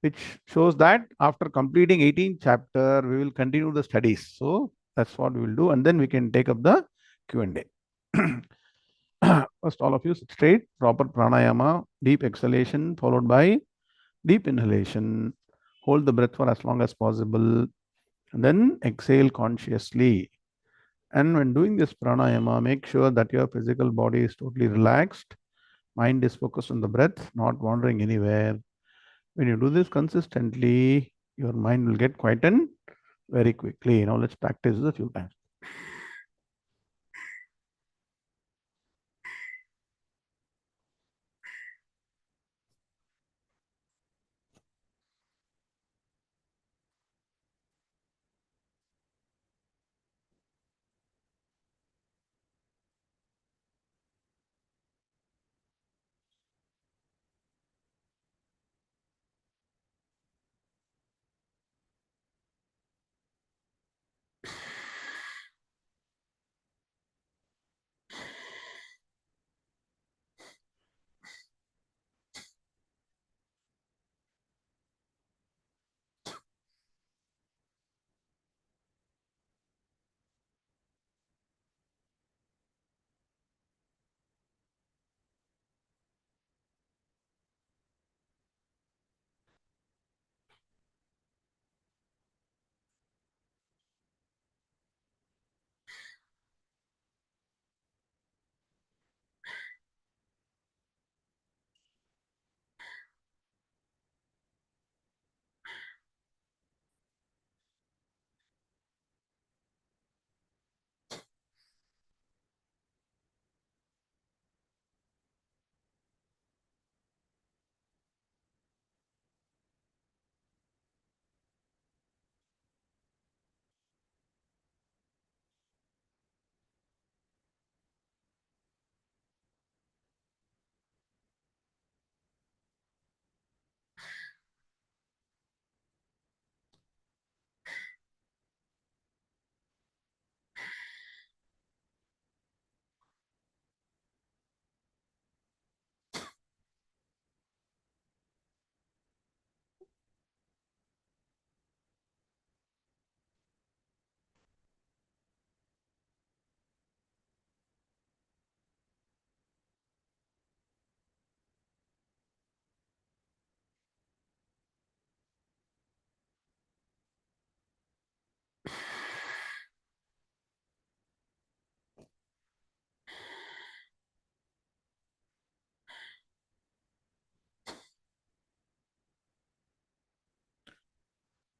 which shows that after completing 18th chapter, we will continue the studies. So that's what we will do, and then we can take up the Q&A. First, all of you sit straight, proper pranayama, deep exhalation followed by deep inhalation. Hold the breath for as long as possible, and then exhale consciously. And when doing this pranayama, make sure that your physical body is totally relaxed. Mind is focused on the breath, not wandering anywhere. When you do this consistently, your mind will get quietened very quickly. Now let's practice this a few times.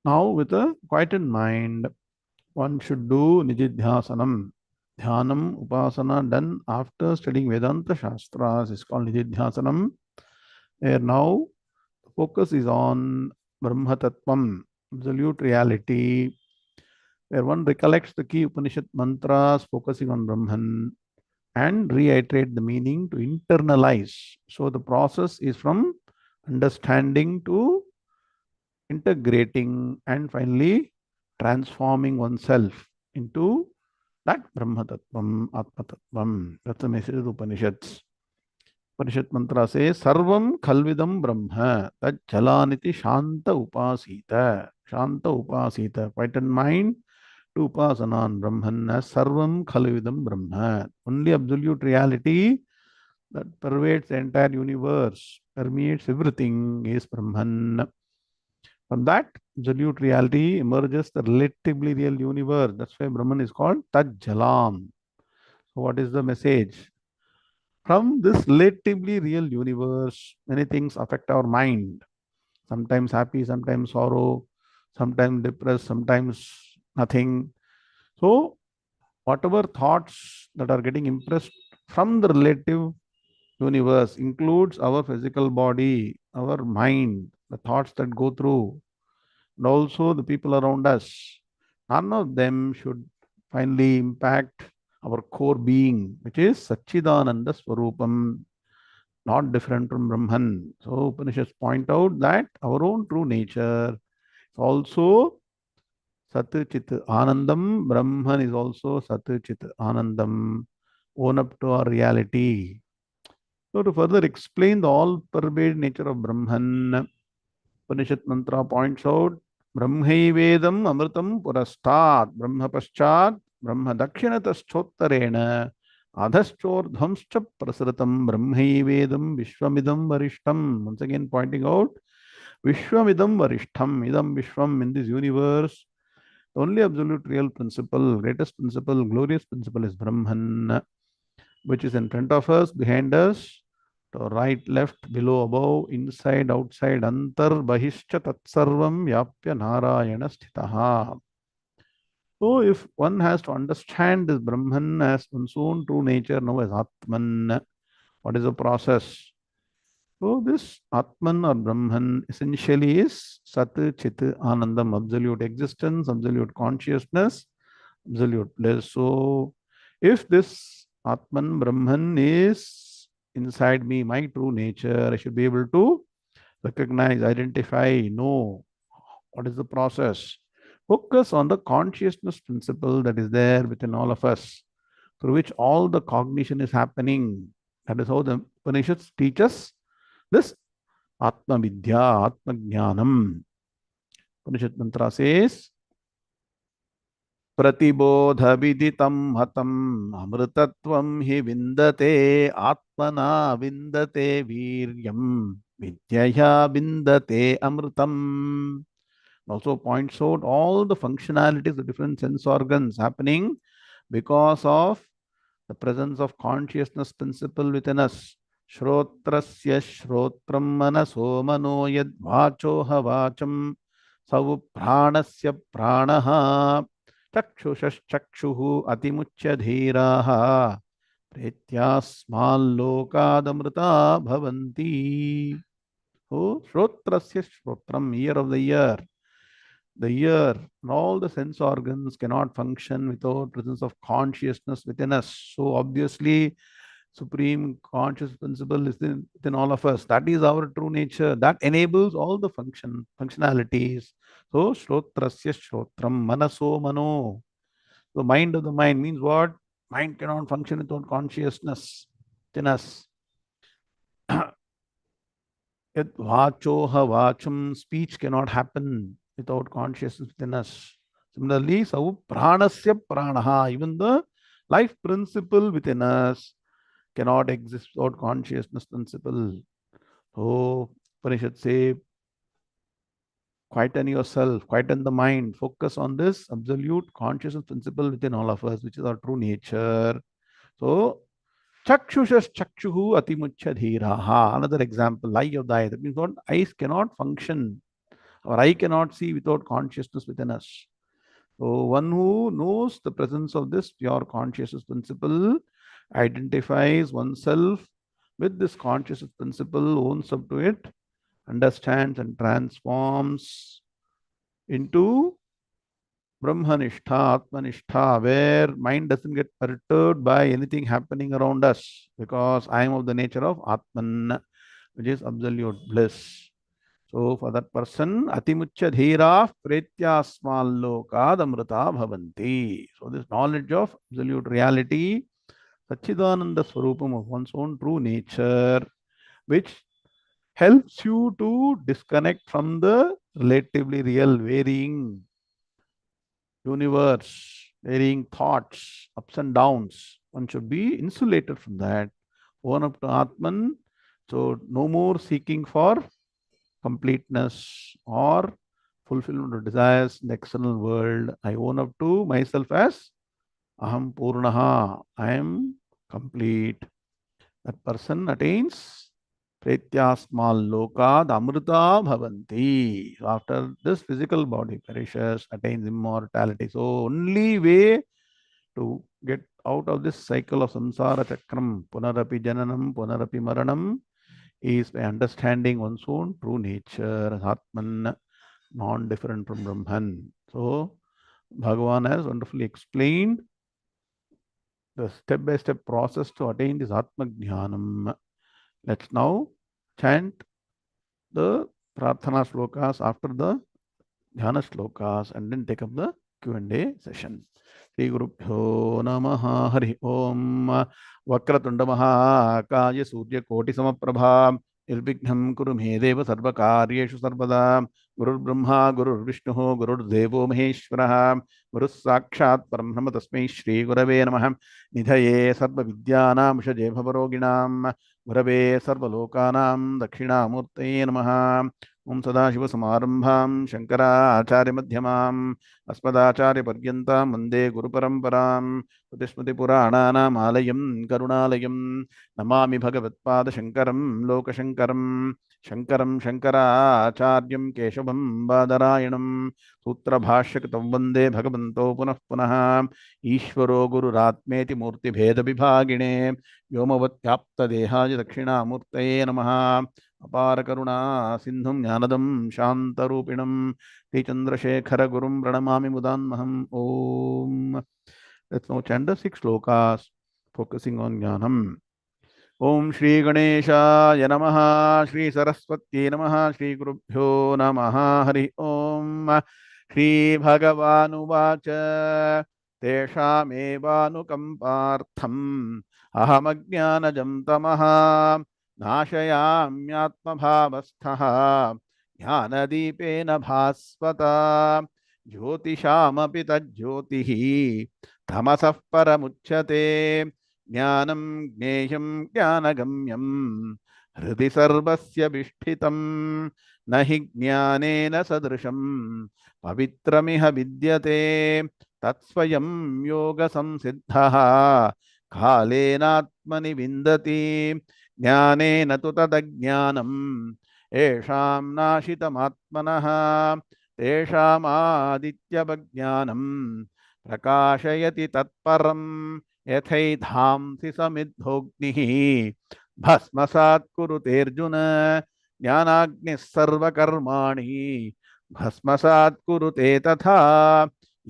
Now, with a quietened mind, one should do Nididhyasanam. Dhyanam, Upasana done after studying Vedanta Shastras is called Nididhyasanam. Where now the focus is on Brahma Tattvam, absolute reality, where one recollects the key Upanishad mantras focusing on Brahman and reiterate the meaning to internalize. So the process is from understanding to integrating and finally transforming oneself into that Brahma Tattvam, Atma Tattvam. That's the message of the Upanishads. Upanishad mantra says, Sarvam Khalvidam Brahma, Tat Jalaniti Shanta Upasita. Shanta Upasita, quiet in mind to Upasanan Brahman as Sarvam Khalvidam Brahma. Only absolute reality that pervades the entire universe, permeates everything is Brahman. From that absolute reality emerges the relatively real universe. That's why Brahman is called Tat Jalam. So, what is the message? From this relatively real universe, many things affect our mind. Sometimes happy, sometimes sorrow, sometimes depressed, sometimes nothing. So, whatever thoughts that are getting impressed from the relative universe includes our physical body, our mind, the thoughts that go through, and also the people around us. None of them should finally impact our core being, which is Satchidananda Swarupam, not different from Brahman. So Upanishads point out that our own true nature is also Sat Chit Anandam. Brahman is also Sat Chit Anandam. Own up to our reality. So to further explain the all pervading nature of Brahman, Upanishad mantra points out Brahmaivedam Amritam Purastat Brahma Paschat Brahma Dakshinataschottarena Adhaschordhamscha Prasratam Brahmaivedam Vishwamidam Varishtam. Once again pointing out Vishwamidam Varishtam. Idam Vishwam in this universe. The only absolute real principle, greatest principle, glorious principle is Brahman, which is in front of us, behind us, to right, left, below, above, inside, outside, antar, bahishcha, tatsarvam, yapya, narayana, sthitaha. So, if one has to understand this Brahman as one's own true nature, now as Atman, what is the process? So, this Atman or Brahman essentially is Sat, Chit, Anandam, absolute existence, absolute consciousness, absolute bliss. So, if this Atman Brahman is inside me, my true nature, I should be able to recognize, identify, know what is the process. Focus on the consciousness principle that is there within all of us, through which all the cognition is happening. That is how the Upanishads teach us this Atma Vidya, Atma Jnanam. Upanishad mantra says, प्रतिबोधविदितं हतम् अमृतत्वं हि विन्दते आत्मना विन्दते वीर्यं विद्यया विन्दते अमृतम्. Also points out all the functionalities of different sense organs happening because of the presence of consciousness principle within us. Shrotrasya shrotram manaso mano yad vachoha vacham savu pranasya pranaha चक्षुषश्चक्षुः अतिमुच्य धीराः प्रेत्यास्माल्लोकादमृता भवन्ति. So, Shrotrasya Shrotram, ear of the ear. The ear and all the sense organs cannot function without presence of consciousness within us. So, obviously, supreme conscious principle is within all of us. That is our true nature. That enables all the functionalities. So, Shrotrasya Shrotram, Manaso Mano. The mind of the mind means what? Mind cannot function without consciousness within us. Yet vachoha vacham, speech cannot happen without consciousness within us. Similarly, savu pranasya pranaha, even the life principle within us cannot exist without consciousness principle. So, Upanishad say, quieten yourself, quieten the mind, focus on this absolute consciousness principle within all of us, which is our true nature. So, chakshushas chakshuhu atimuchya dhiraha. Another example, eye of the eye. That means what? Eyes cannot function. Our eye cannot see without consciousness within us. So, one who knows the presence of this pure consciousness principle identifies oneself with this consciousness principle, owns up to it, understands and transforms into Brahmanishtha, Atmanishtha, where mind doesn't get perturbed by anything happening around us, because I am of the nature of Atman, which is absolute bliss. So for that person, Atimuchya Dhira Pretyasmallokad Amrita Bhavanti. So this knowledge of absolute reality, Satchidananda Swarupam of one's own true nature, which helps you to disconnect from the relatively real varying universe, varying thoughts, ups and downs. One should be insulated from that. Own up to Atman. So no more seeking for completeness or fulfillment of desires in the external world. I own up to myself as Aham Purnaha. I am complete. That person attains Pretyasmal Lokad Amrita Bhavanti. So after this physical body perishes, attains immortality. So only way to get out of this cycle of samsara chakram, punarapi jananam, punarapi maranam, is by understanding one's own true nature, Atman, non-different from Brahman. So Bhagavan has wonderfully explained the step-by-step process to attain this Atma Jnanam. Let's now chant the Prarthana slokas after the Dhyana slokas and then take up the Q&A session. Sri Gurubhyo Namaha Hari Om Vakratunda Mahakaya Surya Koti Samaprabha निर्विघ्नं कुरु मे देव सर्वकार्येषु सर्वदा। गुरुर्ब्रह्मा गुरुर्विष्णुः गुरुर्देवो महेश्वरः गुरुः साक्षात् परब्रह्म तस्मै श्रीगुरवे नमः। निधये सर्वविद्यानां विषजे भवरोगिणां गुरवे सर्वलोकानां दक्षिणामूर्तये नमः। ओं सदाशिवसमारम्भां शङ्कराचार्यमध्यमाम् अस्मदाचार्यपर्यन्तां वन्दे गुरुपरम्परां। श्रुतिस्मृतिपुराणानाम् आलयं करुणालयं नमामि भगवत्पादशङ्करं लोकशङ्करं। शङ्करं शङ्कराचार्यं केशवं बादरायणं सूत्रभाष्यकृतं वन्दे भगवन्तौ पुनः पुनः। ईश्वरो गुरुरात्मेति मूर्तिभेदविभागिने व्योमवत्याप्तदेहाय दक्षिणामूर्तये नमः। अपारकरुणा सिन्धुं ज्ञानदं शान्तरूपिणं श्रीचन्द्रशेखरगुरुं प्रणमामि मुदान्महम्। ॐ Let's now chant the 6 slokas focusing on Jnanam. Om Shri Ganeshaya Namaha, Shri Saraswati Namaha, Shri Gurubhyo Namaha, Hari Om. Shri Bhagavanuvacha Teshamevanukampartham Ahamajnanajam Tamaha Nashayamyatmabhavasthaha Jnanadipena Bhasvata Jyotishamaphi Tajyotihi तमसः परमुच्यते ज्ञानं ज्ञेयं ज्ञानगम्यं हृदि सर्वस्य विष्ठितं न हि ज्ञानेन सदृशं पवित्रमिह विद्यते तत्स्वयं योगसंसिद्धः कालेनात्मनि विन्दति ज्ञानेन तु तदज्ञानम् येषां नाशितमात्मनः तेषामादित्यवज्ञानम् प्रकाशयति तत्परं यथैधांसि समिद्धोऽग्निः भस्मसात् कुरुतेऽर्जुन ज्ञानाग्निः सर्वकर्माणि भस्मसात् कुरुते तथा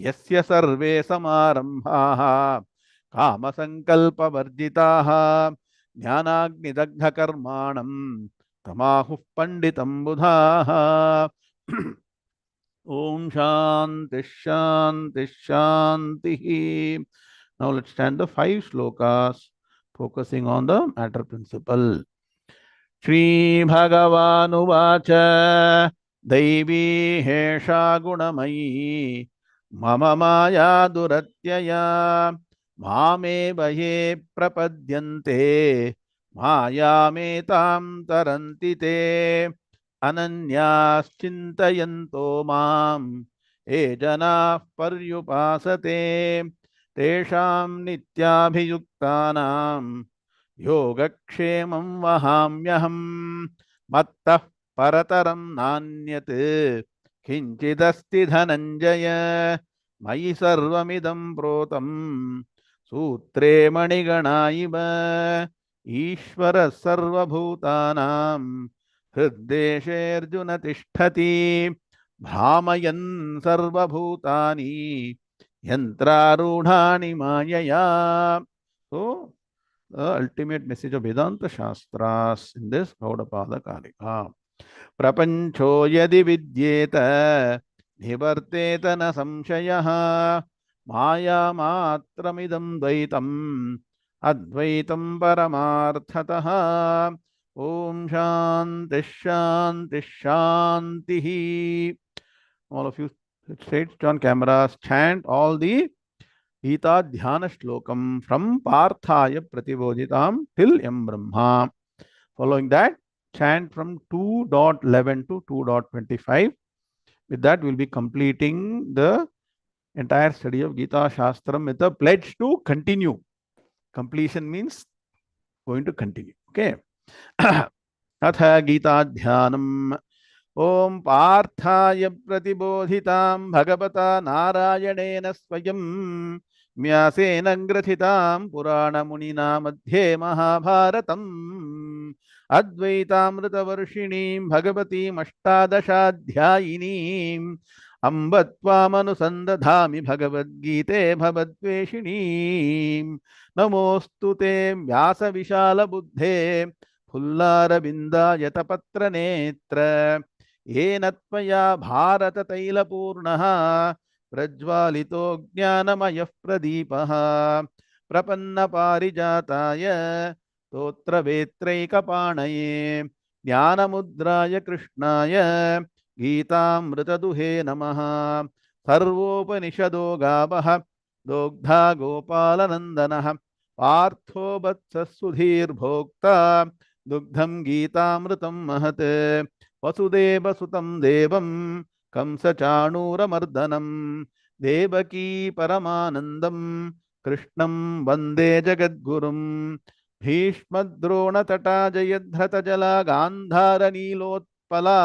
यस्य सर्वे समारम्भाः कामसङ्कल्पवर्जिताः ज्ञानाग्निदग्धकर्माणं तमाहुः पंडितं बुधाः। Om Shanti Shanti Shanti. Now let's stand the 5 slokas focusing on the matter principle. Shri Bhagavanuvacha Daivi Hesha Gunamayi Mama Maya Duratyaya Mame Vaye Prapadyante Maya Metam Tarantite अनन्याश्चिन्तयन्तो मां ये जनाः पर्युपासते तेषां नित्याभियुक्तानां योगक्षेमं वहाम्यहम् मत्तः परतरं नान्यत् किञ्चिदस्ति धनञ्जय मयि सर्वमिदं प्रोतं सूत्रे मणिगणा इव ईश्वरः सर्वभूतानां हृद्देशेऽर्जुन तिष्ठति भ्रामयन् सर्वभूतानि यन्त्रारूढानि मायया. So, the ultimate message of Vedanta Shastras in this Gaudapada Kalika. Prapancho yadi vidyeta nivarteta na samshayah maya matramidam dvaitam advaitam paramarthatah. Om Shanti Shanti Shanti. All of you straight on cameras, chant all the Gita Dhyana Shlokam from Parthaya Pratibodhitam till Yam Brahma. Following that, chant from 2.11 to 2.25. With that, we'll be completing the entire study of Gita Shastram with a pledge to continue. Completion means going to continue. Okay. अथ गीताध्यानम् ओम पार्थाय प्रतिबोधितां भगवता नारायणेन स्वयं व्यासेन ग्रथितां पुराणमुनिना मध्ये महाभारतम् अद्वैतामृतवर्षिणीं भगवतीमष्टादशाध्यायिनीम् अम्ब त्वामनुसन्दधामि भगवद्गीते भवद्वेषिणीम् नमोऽस्तु ते व्यासविशालबुद्धे फुल्लारविन्दायतपत्रनेत्र येन त्वया भारततैलपूर्णः प्रज्वालितो ज्ञानमयः प्रदीपः प्रपन्नपारिजाताय स्तोत्रवेत्रैकपाणये ज्ञानमुद्राय कृष्णाय गीतामृतदुहे नमः। सर्वोपनिषदो गावः दोग्धा गोपालनन्दनः पार्थो वत्सः सुधीर्भोक्ता दुग्धं गीतामृतं महत्। वसुदेवसुतं देवं कंसचाणूरमर्दनं देवकी परमानन्दं कृष्णं वन्दे जगद्गुरुं। भीष्मद्रोणतटा जयद्रथजला गान्धारनीलोत्पला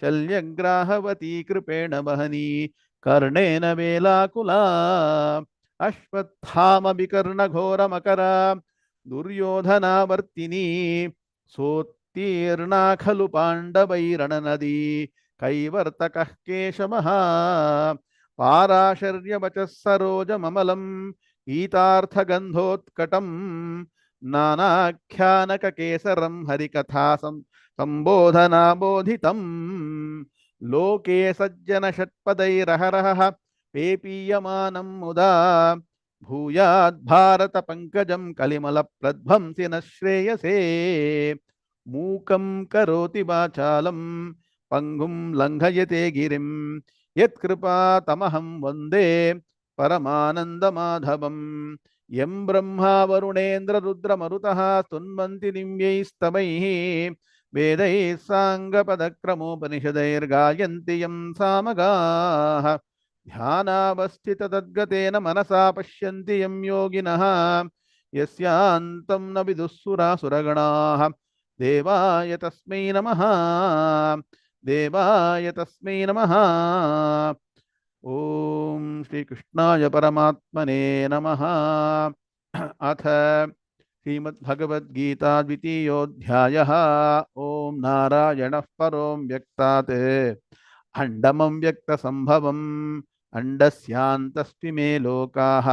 शल्यग्राहवती कृपेण वहनी कर्णेन वेलाकुला। अश्वत्थामविकर्णघोरमकरा दुर्योधनावर्तिनी सोत्तीर्णा खलु पाण्डवैरणनदी कैवर्तकः केशवः। पाराशर्यवचः सरोजममलं गीतार्थगन्धोत्कटं नानाख्यानककेसरं हरिकथा संबोधनाबोधितं। लोके सज्जनषट्पदैरहरहः पेपीयमानं मुदा भूयाद् भारतपङ्कजं कलिमलप्रध्वंसि न श्रेयसे। मूकं करोति वाचालं पङ्गुं लङ्घयते गिरिं यत्कृपातमहं वन्दे परमानन्दमाधवं। यं ब्रह्मा वरुणेन्द्ररुद्रमरुतः स्तुन्वन्ति दिव्यैस्तवैः वेदैः साङ्गपदक्रमोपनिषदैर्गायन्ति यं सामगाः। ध्यानावस्थिततद्गतेन मनसा पश्यन्ति यं योगिनः यस्यान्तं न विदुःसुरासुरगणाः। देवाय तस्मै नमः। देवाय तस्मै नमः। ओम श्री कृष्णाय परमात्मने नमः। अथ श्रीमद्भगवद्गीता द्वितीयोऽध्यायः। ओम नारायणः परो व्यक्तात् अण्डमं व्यक्तसम्भवम् अण्डस्यान्तस्ति मे लोकाः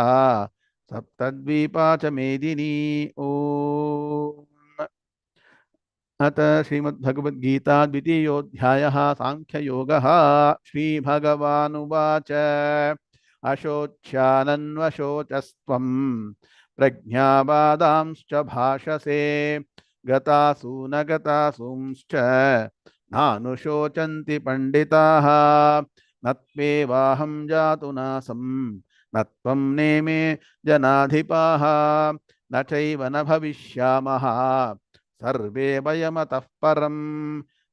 सप्तद्वीपा च मेदिनी। ओम अत श्रीमद्भगवद्गीता द्वितीयोऽध्यायः सांख्ययोगः। श्रीभगवानुवाच अशोच्यानन्वशोचस्त्वं प्रज्ञावादांश्च भाषसे गतासु न गतासूंश्च नानुशोचन्ति पंडिताः। न त्वेवाहं जातु नासं न त्वं नेमे जनाधिपाः न चैव न भविष्यामः सर्वे वयमतः परं।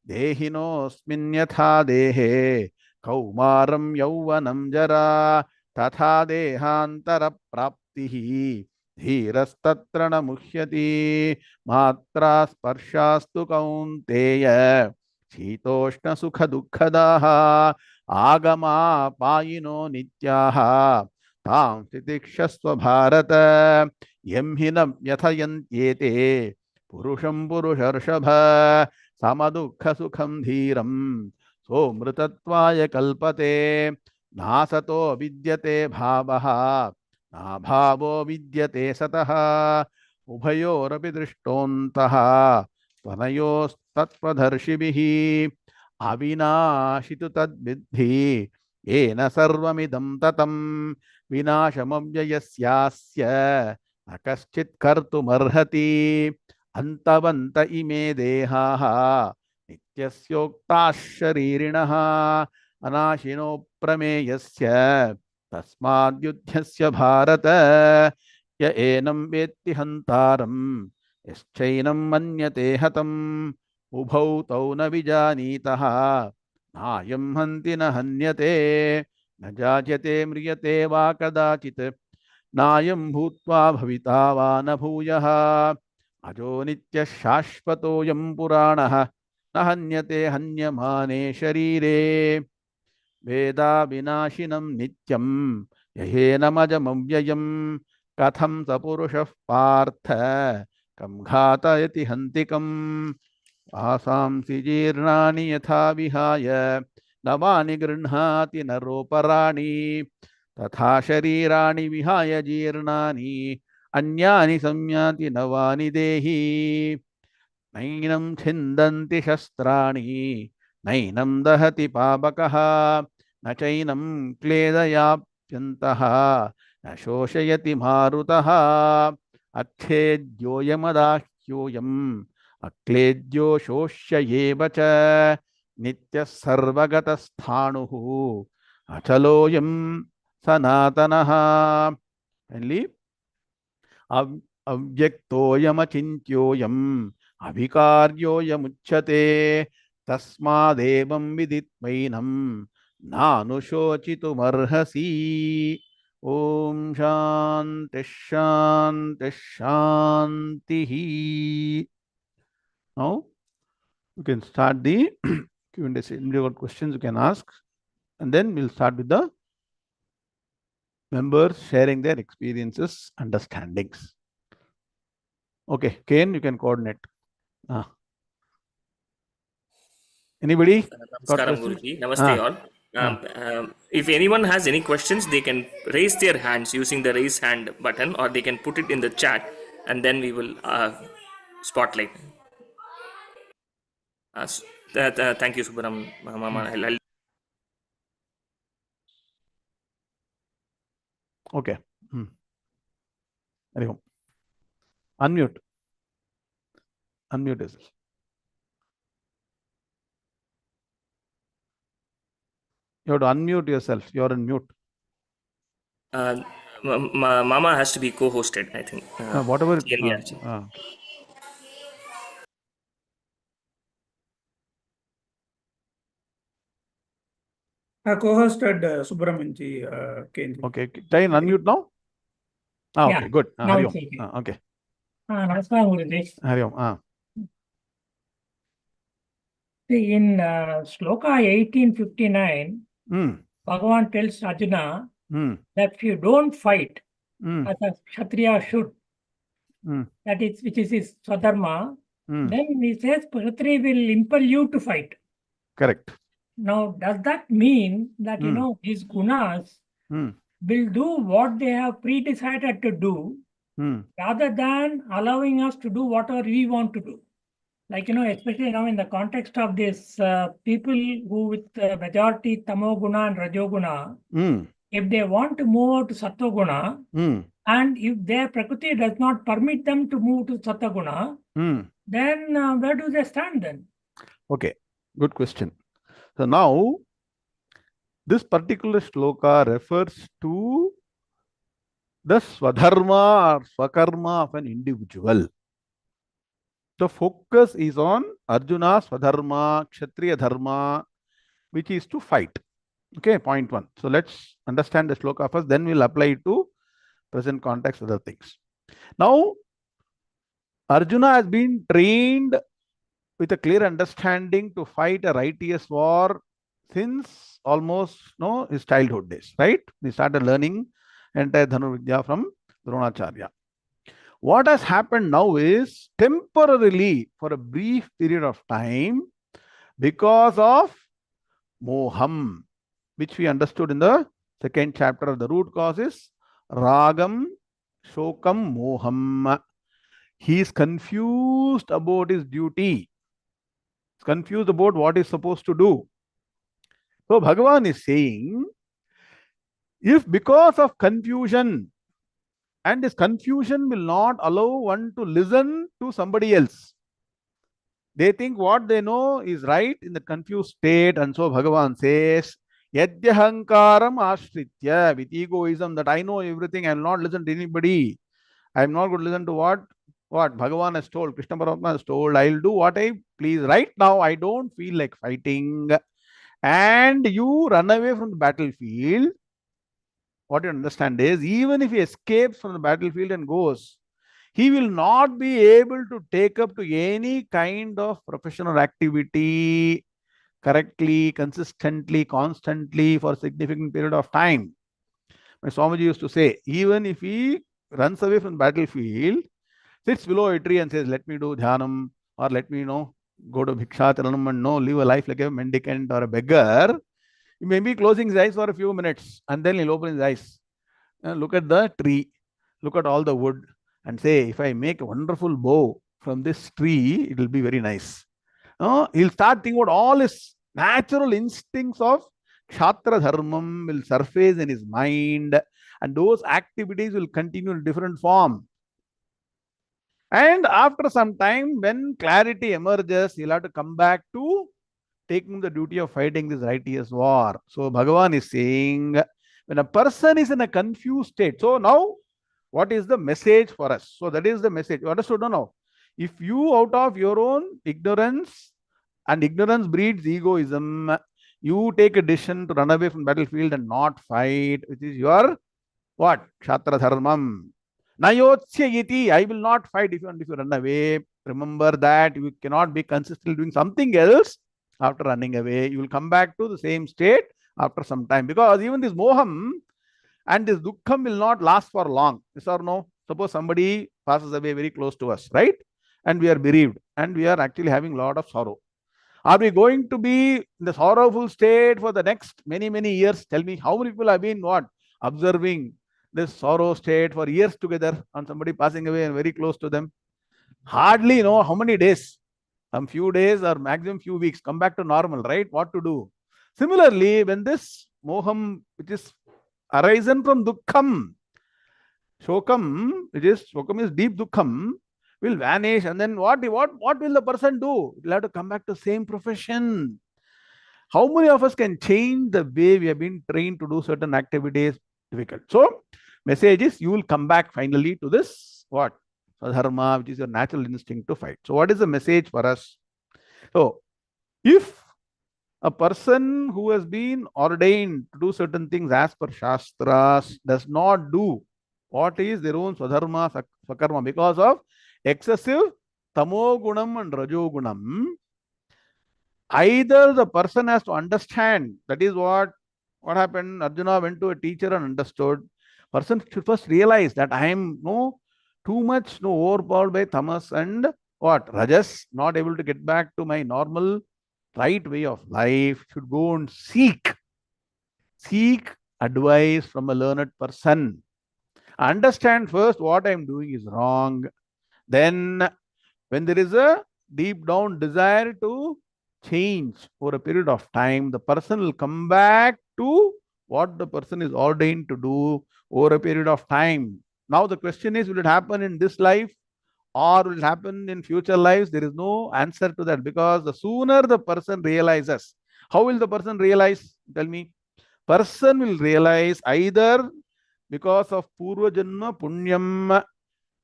देहिनोऽस्मिन् यथा देहे कौमारं यौवनं जरा तथा देहान्तरप्राप्तिः धीरस्तत्र न मुह्यति। मात्रा स्पर्शास्तु कौन्तेय शीतोष्णसुखदुःखदाः आगमापायिनो नित्याः तां तितिक्षस्व भारत। यं हि न व्यथयन्त्येते पुरुषं पुरुषर्षभ समदुःखसुखं धीरं सोमृतत्वाय कल्पते। नासतो विद्यते भावः नाभावो विद्यते सतः उभयोरपि दृष्टोऽन्तः त्वनयोस्तत्त्वदर्शिभिः। अविनाशि तु तद्विद्धि येन सर्वमिदं ततं विनाशमव्ययस्यास्य न कश्चित् कर्तुमर्हति। अन्तवन्त इमे देहाः नित्यस्योक्ताः शरीरिणः अनाशिनो प्रमेयस्य तस्माद्युध्यस्य भारत। य एनं वेत्ति हन्तारं यश्चैनं मन्यते हतम् उभौ तौ न विजानीतः नायं हन्ति न हन्यते न जायते म्रियते वा कदाचित् नायं भूत्वा भविता वा न भूयः। अजो नित्यः शाश्वतोऽयं पुराणः न हन्यते हन्यमाने शरीरे। वेदा विनाशिनं नित्यं यहेनमजमव्ययं कथं स पुरुषः पार्थ कं घातयति हन्तिकम्। आसांसि जीर्णानि यथा विहाय नवानि गृह्णाति नरोपराणि तथा शरीराणि विहाय जीर्णानि अन्यानि संयाति नवानि देहि। नैनं छिन्दन्ति शस्त्राणि नैनं दहति पावकः न चैनं क्लेदयाप्यन्तः न शोषयति मारुतः। अच्छेद्योऽयमदाह्योऽयं Akledyo shoshya eva cha nitya sarvagata sthanuhu achaloyam sanatanaha. Finally, अव्यक्तोयमचिन्त्योयम् अभिकार्योयमुच्यते तस्मादेवं विदित्वैनं नानुशोचितुमर्हसि. Om Shanti Shanti Shanti. Now you can start the Q&A session. If you got questions, you can ask, and then we'll start with the members sharing their experiences, understandings. Okay, Kane, you can coordinate. Anybody got Namaskaram, questions? Guruji. Namaste, all. If anyone has any questions, they can raise their hands using the raise hand button, or they can put it in the chat, and then we will spotlight. Thank you, Subharam. Mama. Okay. Hari Om. Unmute. Unmute yourself. You have to unmute yourself. You are on mute. Mama has to be co-hosted, I think. Whatever. Co-hosted Subramanianji. Okay. Try and unmute now. Okay, good. Now Hari it's Om. okay. Okay. Namaskaram, Guruji. Hari Om. In Shloka 1859, Bhagavan tells Arjuna that if you don't fight, as a Kshatriya should, that is, which is his Swadharma, then he says Kshatriya will impel you to fight. Correct. Now, does that mean that, his gunas will do what they have pre-decided to do, rather than allowing us to do whatever we want to do? Like, especially now in the context of this people who with majority tamoguna and rajoguna, if they want to move to sattoguna, and if their prakriti does not permit them to move to sattoguna, then where do they stand then? Okay, good question. So now, this particular shloka refers to the swadharma or swakarma of an individual. The focus is on Arjuna's swadharma, kshatriya dharma, which is to fight. Okay, point one. So let's understand the shloka first, then we'll apply it to present context, other things. Now, Arjuna has been trained with a clear understanding to fight a righteous war since almost his childhood days, right? He started learning entire Dhanurvidya from Dronacharya. What has happened now is temporarily, for a brief period of time, because of moham, which we understood in the second chapter of the root cause is ragam, shokam, moham. He is confused about his duty. He's confused about what he's supposed to do. So Bhagavan is saying, if because of confusion, and this confusion will not allow one to listen to somebody else. They think what they know is right in the confused state, and so Bhagavan says, Yadyahankaram ashritya, with egoism that I know everything, I will not listen to anybody. I am not going to listen to what Bhagavan has told, Krishna Paramatma has told, I will do what I please. Right now, I don't feel like fighting. And you run away from the battlefield. What you understand is, even if he escapes from the battlefield and goes, he will not be able to take up to any kind of professional activity correctly, consistently, constantly for a significant period of time. My Swamiji used to say, even if he runs away from the battlefield, sits below a tree and says, let me do dhyanam, or let me go to bhikshacharanam and live a life like a mendicant or a beggar, he may be closing his eyes for a few minutes and then he'll open his eyes. Look at the tree, look at all the wood, and say, if I make a wonderful bow from this tree, it will be very nice. He'll start thinking about all his natural instincts of Kshatra Dharmam will surface in his mind, and those activities will continue in different form. And after some time, when clarity emerges, he'll have to come back to taking the duty of fighting this righteous war. So Bhagavan is saying, when a person is in a confused state, so now what is the message for us? So that is the message. You understood? No, no. If you out of your own ignorance, and ignorance breeds egoism, you take a decision to run away from battlefield and not fight, which is your what? Kshatra dharmam. Nayotsya iti, I will not fight if you run away. Remember that you cannot be consistently doing something else after running away. You will come back to the same state after some time. Because even this moham and this dukkham will not last for long. Yes or no? Suppose somebody passes away very close to us, right? And we are bereaved and we are actually having a lot of sorrow. Are we going to be in the sorrowful state for the next many, many years? Tell me, how many people have been what? Observing this sorrow state for years together on somebody passing away and very close to them? Hardly know how many days. Some few days or maximum few weeks. Come back to normal, right? What to do? Similarly, when this moham, which is arisen from dukkham, shokam is deep dukkham, will vanish, and then what will the person do? He'll have to come back to same profession. How many of us can change the way we have been trained to do certain activities? Difficult. So, message is you will come back finally to this what? Dharma, which is your natural instinct to fight. So, what is the message for us? So, if a person who has been ordained to do certain things as per Shastras does not do what is their own Swadharma, Swakarma because of excessive Tamogunam and Rajogunam, either the person has to understand, that is what happened. Arjuna went to a teacher and understood. Person should first realize that I am too much overpowered by tamas and what? Rajas, not able to get back to my normal right way of life. Should go and seek advice from a learned person. Understand first what I am doing is wrong. Then when there is a deep down desire to change over a period of time, the person will come back to what the person is ordained to do over a period of time. Now the question is, will it happen in this life or will it happen in future lives? There is no answer to that, because the sooner the person realizes, how will the person realize? Tell me. Person will realize either because of Purva Janma Punyam,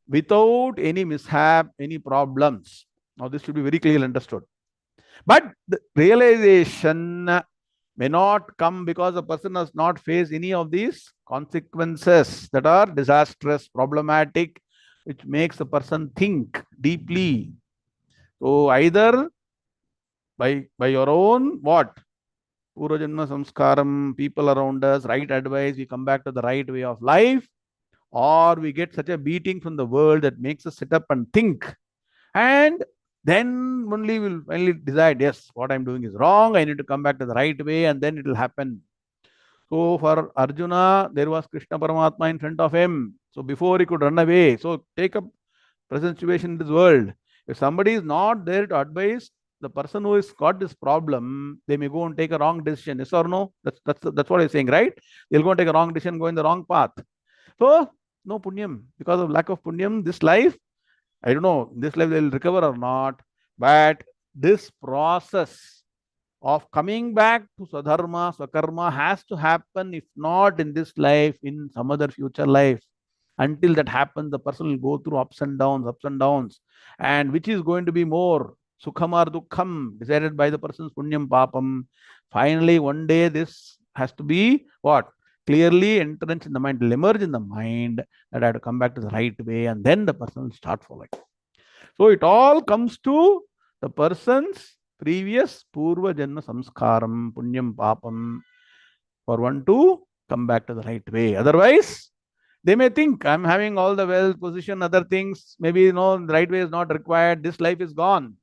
without any mishap, any problems. Now this should be very clearly understood. But the realization may not come because the person has not faced any of these consequences that are disastrous, problematic, which makes the person think deeply. So either by your own what? Purvajanma samskaram, people around us, right advice, we come back to the right way of life, or we get such a beating from the world that makes us sit up and think. And then only we'll finally decide, yes, what I'm doing is wrong. I need to come back to the right way, and then it will happen. So for Arjuna, there was Krishna Paramatma in front of him. So before he could run away, so take up present situation in this world. If somebody is not there to advise the person who has got this problem, they may go and take a wrong decision. Yes or no? That's what I'm saying, right? They'll go and take a wrong decision, go in the wrong path. So no punyam. Because of lack of punyam, this life, I don't know, this life they'll recover or not. But this process of coming back to Swadharma, Swakarma has to happen, if not in this life, in some other future life. Until that happens, the person will go through ups and downs. And which is going to be more, Sukham or Dukkham, decided by the person's Punyam Papam. Finally, one day this has to be what? Clearly entrenched in the mind, will emerge in the mind that I have to come back to the right way, and then the person will start following. So it all comes to the person's previous Purva Janma Samskaram, Punyam Papam, for one to come back to the right way. Otherwise, they may think I'm having all the wealth, position, other things. Maybe the right way is not required. This life is gone.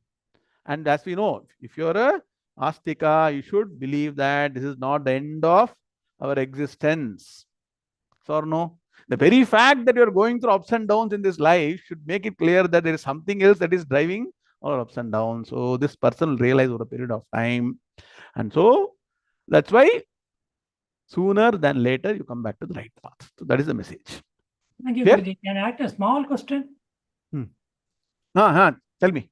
And as we know, if you're a Astika, you should believe that this is not the end of our existence. So or no? The very fact that you're going through ups and downs in this life should make it clear that there is something else that is driving all ups and downs. So this person will realize over a period of time. And so that's why sooner than later you come back to the right path. So that is the message. Thank you, Clear? Guruji. Can I ask a small question? Tell me.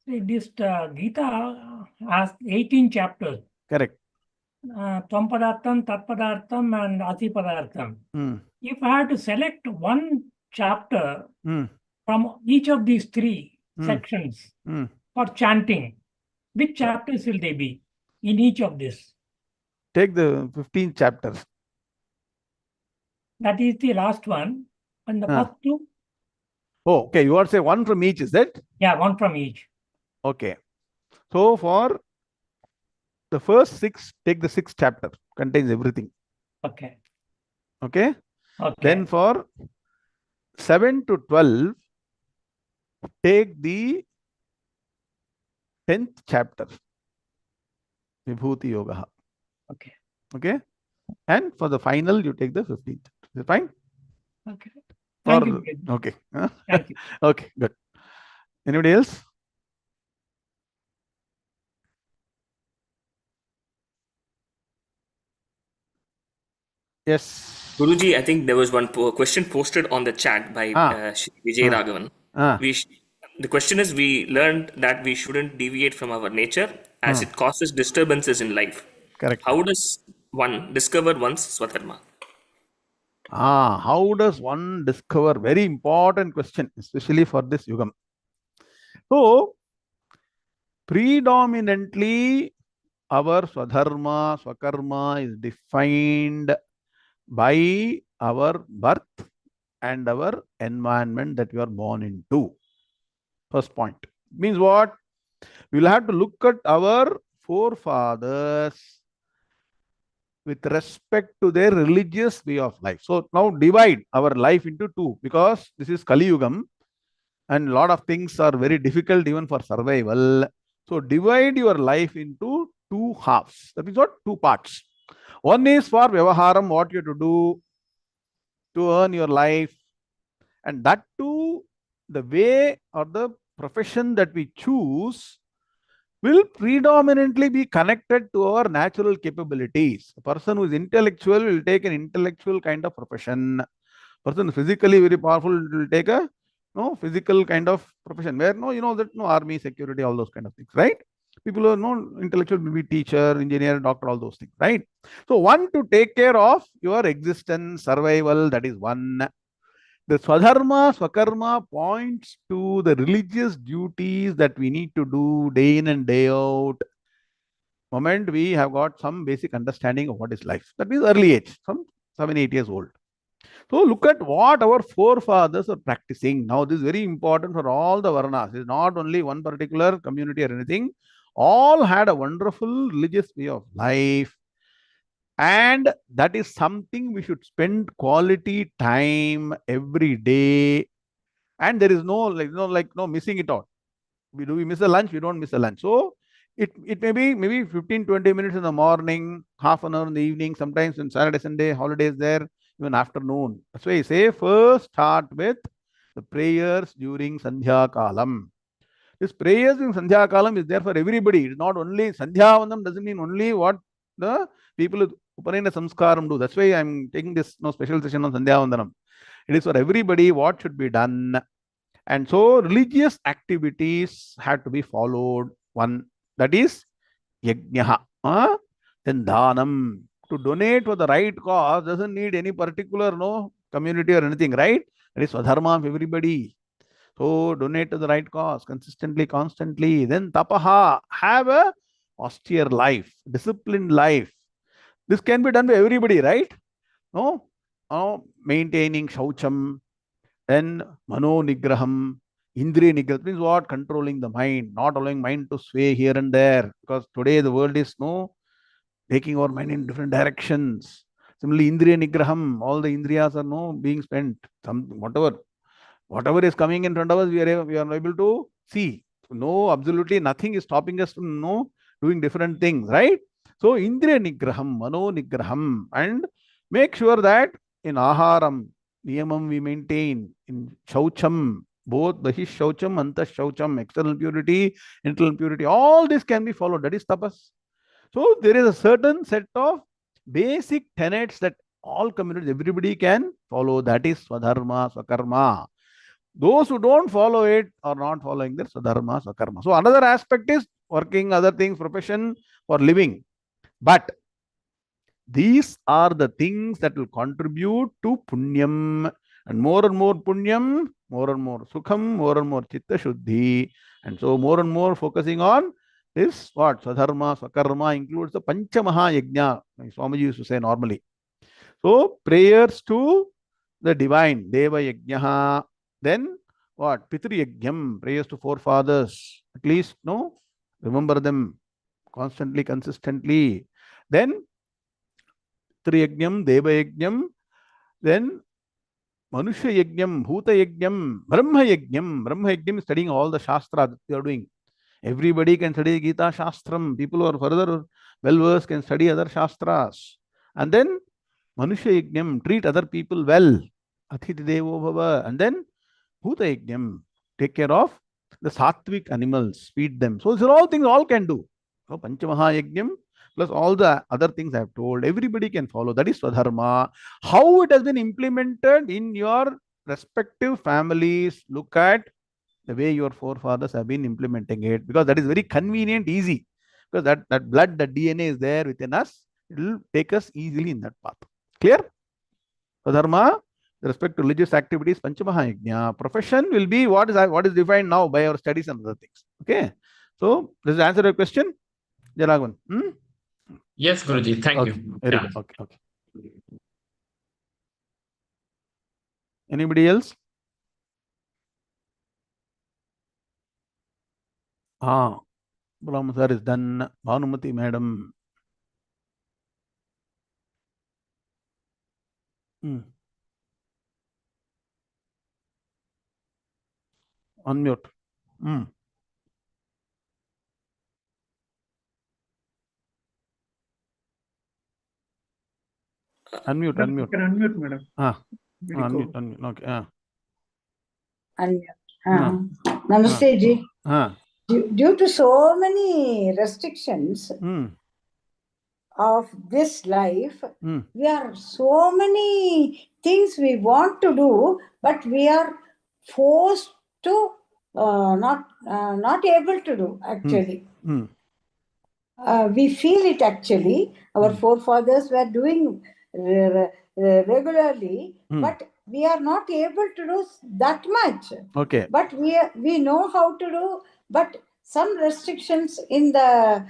This Gita has 18 chapters. Correct. Tvampadartham, Tatpadartham, and Asipadartham. Mm. If I had to select one chapter Mm. from each of these three Mm. sections Mm. for chanting, which chapters will they be in each of this? Take the 15th chapter. That is the last one. And the first two? Oh, okay. You want to say one from each, is that? Yeah, one from each. Okay. So for the first 6, take the 6th chapter. Contains everything. Okay. Okay. Okay. Then for 7 to 12, take the 10th chapter. Vibhuti Yoga. Okay. Okay. And for the final, you take the 15th. Is it fine? Okay. Thank you. Okay. Thank you. Okay, good. Anybody else? Yes. Guruji, I think there was one question posted on the chat by Vijay Raghavan. The question is, we learned that we shouldn't deviate from our nature as it causes disturbances in life. Correct. How does one discover one's Swadharma? How does one discover? Very important question, especially for this yugam. So, predominantly, our Swadharma, Swakarma is defined by our birth and our environment that we are born into. First point. Means what? We will have to look at our forefathers with respect to their religious way of life. So now divide our life into two, because this is Kali Yugam and a lot of things are very difficult even for survival. So divide your life into two halves. That means what? Two parts. One is for Vyavaharam, what you have to do to earn your life. And that too, the way or the profession that we choose will predominantly be connected to our natural capabilities. A person who is intellectual will take an intellectual kind of profession. Person physically very powerful will take a physical kind of profession where army, security, all those kind of things, right? People who are intellectual will be teacher, engineer, doctor, all those things, right? So one, to take care of your existence, survival, that is one. The Swadharma, Swakarma points to the religious duties that we need to do day in and day out. Moment we have got some basic understanding of what is life. That means early age, from 7, 8 years old. So look at what our forefathers are practicing. Now this is very important for all the Varnas. It's not only one particular community or anything. All had a wonderful religious way of life. And that is something we should spend quality time every day. And there is no missing it out. We miss a lunch, we don't miss a lunch. So it may be maybe 15-20 minutes in the morning, half an hour in the evening, sometimes in Saturday, Sunday, holidays there, even afternoon. That's why I say first start with the prayers during Sandhya Kalam. This prayers in Sandhya Kalam is there for everybody. It's not only Sandhya Vandam, doesn't mean only what the people with Upanayana Samskaram do. That's why I'm taking this special session on Sandhya Vandanam. It is for everybody what should be done. And so religious activities have to be followed. One, that is yajnaha. Then dhanam. To donate for the right cause doesn't need any particular community or anything, right? That is swadharma of everybody. So donate to the right cause consistently, constantly. Then tapaha, have a austere life, disciplined life. This can be done by everybody, right? No, maintaining shaucham, then mano nigraham, indriya nigraham means what? Controlling the mind, not allowing mind to sway here and there. Because today the world is taking our mind in different directions. Similarly, indriya nigraham, all the indriyas are being spent. Whatever is coming in front of us, we are able to see. No, absolutely nothing is stopping us from doing different things, right? So indriya nigraham, mano nigraham, and make sure that in aharam, niyamam we maintain, in shaucham, both bahish shaucham, antas shaucham, external purity, internal purity, all this can be followed. That is tapas. So there is a certain set of basic tenets that all communities, everybody can follow. That is swadharma, swakarma. Those who don't follow it are not following their swadharma, swakarma. So another aspect is working, other things, profession for living. But these are the things that will contribute to punyam. And more punyam, more and more sukham, more and more chitta shuddhi. And so more and more focusing on this what? Swadharma, swakarma includes the pancha maha yajna. Swamiji used to say normally. So prayers to the divine, Deva Yajnaha. Then what? Pitri Yajnam, prayers to forefathers. At least, no? Remember them constantly, consistently. Then Pitri Yajnam, Deva Yajnam. Then Manusha Yajnam, Bhuta Yajnam, Brahma Yajnam. Brahma Yajnam is studying all the Shastra that you are doing. Everybody can study Gita Shastram. People who are further well versed can study other Shastras. And then Manusha Yajnam, treat other people well. Athiti Devo Bhava. And then Bhuta Yajnam, take care of the sattvic animals, feed them. So these are all things all can do. So Panchamaha Yajnam plus all the other things I have told, everybody can follow. That is Swadharma. How it has been implemented in your respective families, look at the way your forefathers have been implementing it, because that is very convenient, easy. Because that blood, that DNA is there within us, it will take us easily in that path. Clear? Swadharma, with respect to religious activities, Panchamahayajna. Profession will be what is defined now by our studies and other things. Okay. So, does it answer your question, Jaragwan? Yes, Guruji. Thank you. Very good. Okay. Anybody else? Brahma sir is done. Bhanumati madam. Unmute. Unmute. You can unmute, madam. Unmute. Okay. Namaste, Ji. Due to so many restrictions of this life, we are so many things we want to do, but we are forced to not able to do actually. We feel it actually. Our forefathers were doing regularly, but we are not able to do that much. Okay. But we know how to do, but some restrictions in the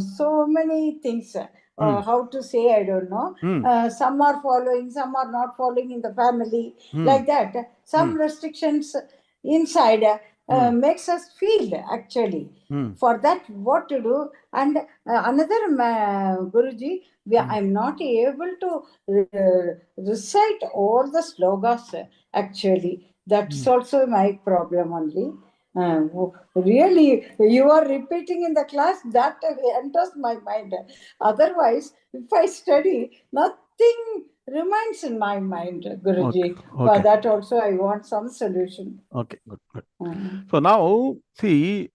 so many things. How to say, I don't know. Some are following, some are not following in the family, like that. Some restrictions inside makes us feel actually. For that, what to do? And another, Guruji, I'm not able to recite all the slogas actually. That's also my problem only. Really, you are repeating in the class, that enters my mind. Otherwise, if I study, nothing remains in my mind, Guruji. Okay. For that also, I want some solution. Okay, good. So now, see,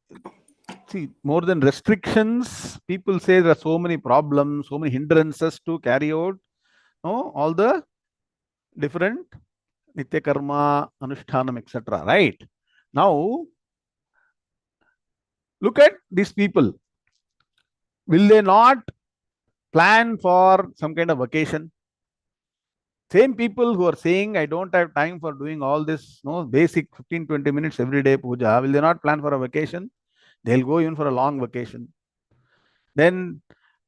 more than restrictions, people say there are so many problems, so many hindrances to carry out all the different nitya karma, anushtanam, etc. Right? Now, look at these people. Will they not plan for some kind of vacation? Same people who are saying, I don't have time for doing all this basic 15-20 minutes every day puja, will they not plan for a vacation? They'll go even for a long vacation. Then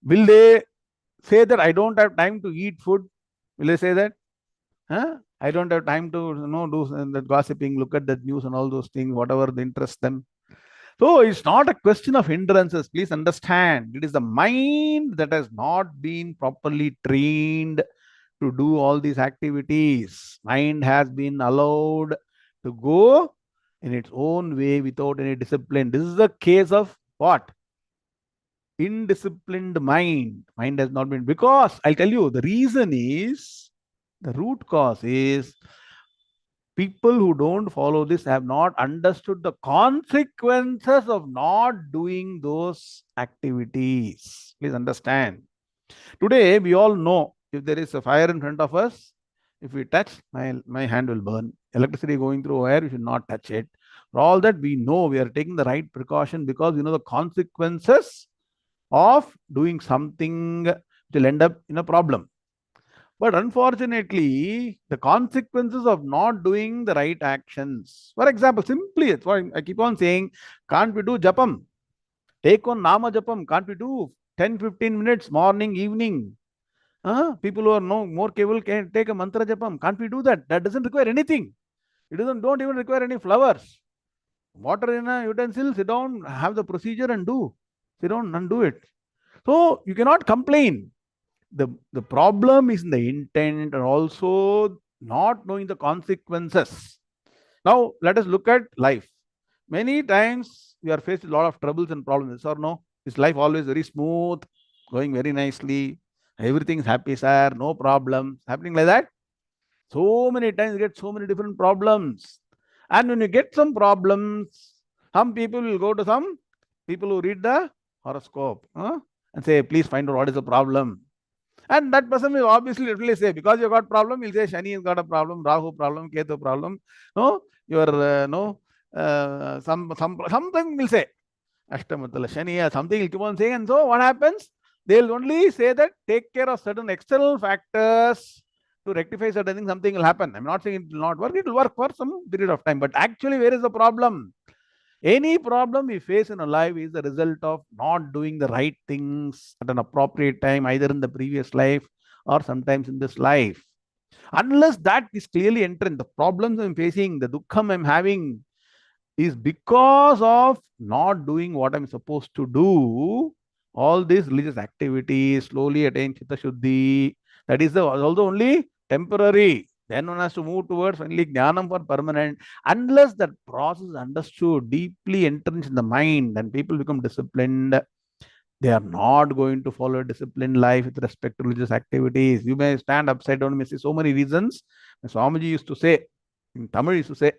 will they say that I don't have time to eat food? Will they say that? I don't have time to do the gossiping, look at the news and all those things, whatever interests them. So it's not a question of hindrances. Please understand, it is the mind that has not been properly trained to do all these activities. Mind has been allowed to go in its own way without any discipline. This is the case of what? Indisciplined mind. Mind has not been, because I'll tell you, the reason is, the root cause is, people who don't follow this have not understood the consequences of not doing those activities. Please understand. Today, we all know, if there is a fire in front of us, if we touch, my hand will burn. electricity going through wire, we should not touch it. For all that, we know we are taking the right precaution because we know the consequences of doing something which will end up in a problem. But unfortunately, the consequences of not doing the right actions. For example, simply, it's why I keep on saying, can't we do japam? Take on nama japam. Can't we do 10-15 minutes morning, evening? People who are more capable can take a mantra japam. Can't we do that? That doesn't require anything. It don't even require any flowers. Water in a utensil, sit down, have the procedure and do. Sit down and do it. So you cannot complain. The problem is in the intent and also not knowing the consequences. Now let us look at life. Many times we are faced with a lot of troubles and problems, yes or no? Is life always very smooth, going very nicely? Everything is happy, sir, no problems, happening like that? So many times you get so many different problems. And when you get some problems, some people will go to some people who read the horoscope and say, please find out what is the problem. And that person will obviously literally say, because you got problem, he'll say Shani has got a problem, Rahu problem, Ketu problem. No, your something will say Ashtamatala Shani or something will keep on saying. And so what happens? They'll only say that take care of certain external factors to rectify certain things, something will happen. I'm not saying it will not work, it will work for some period of time. But actually, where is the problem? Any problem we face in our life is the result of not doing the right things at an appropriate time, either in the previous life or sometimes in this life. Unless that is clearly entering, the problems I'm facing, the dukkham I'm having is because of not doing what I'm supposed to do. All these religious activities slowly attain Chitta Shuddhi. That is also only temporary. Then one has to move towards finally Jnanam for permanent. Unless that process is understood, deeply entrenched in the mind, and people become disciplined, they are not going to follow a disciplined life with respect to religious activities. You may stand upside down, you may see so many reasons. Swamiji used to say, in Tamil used to say,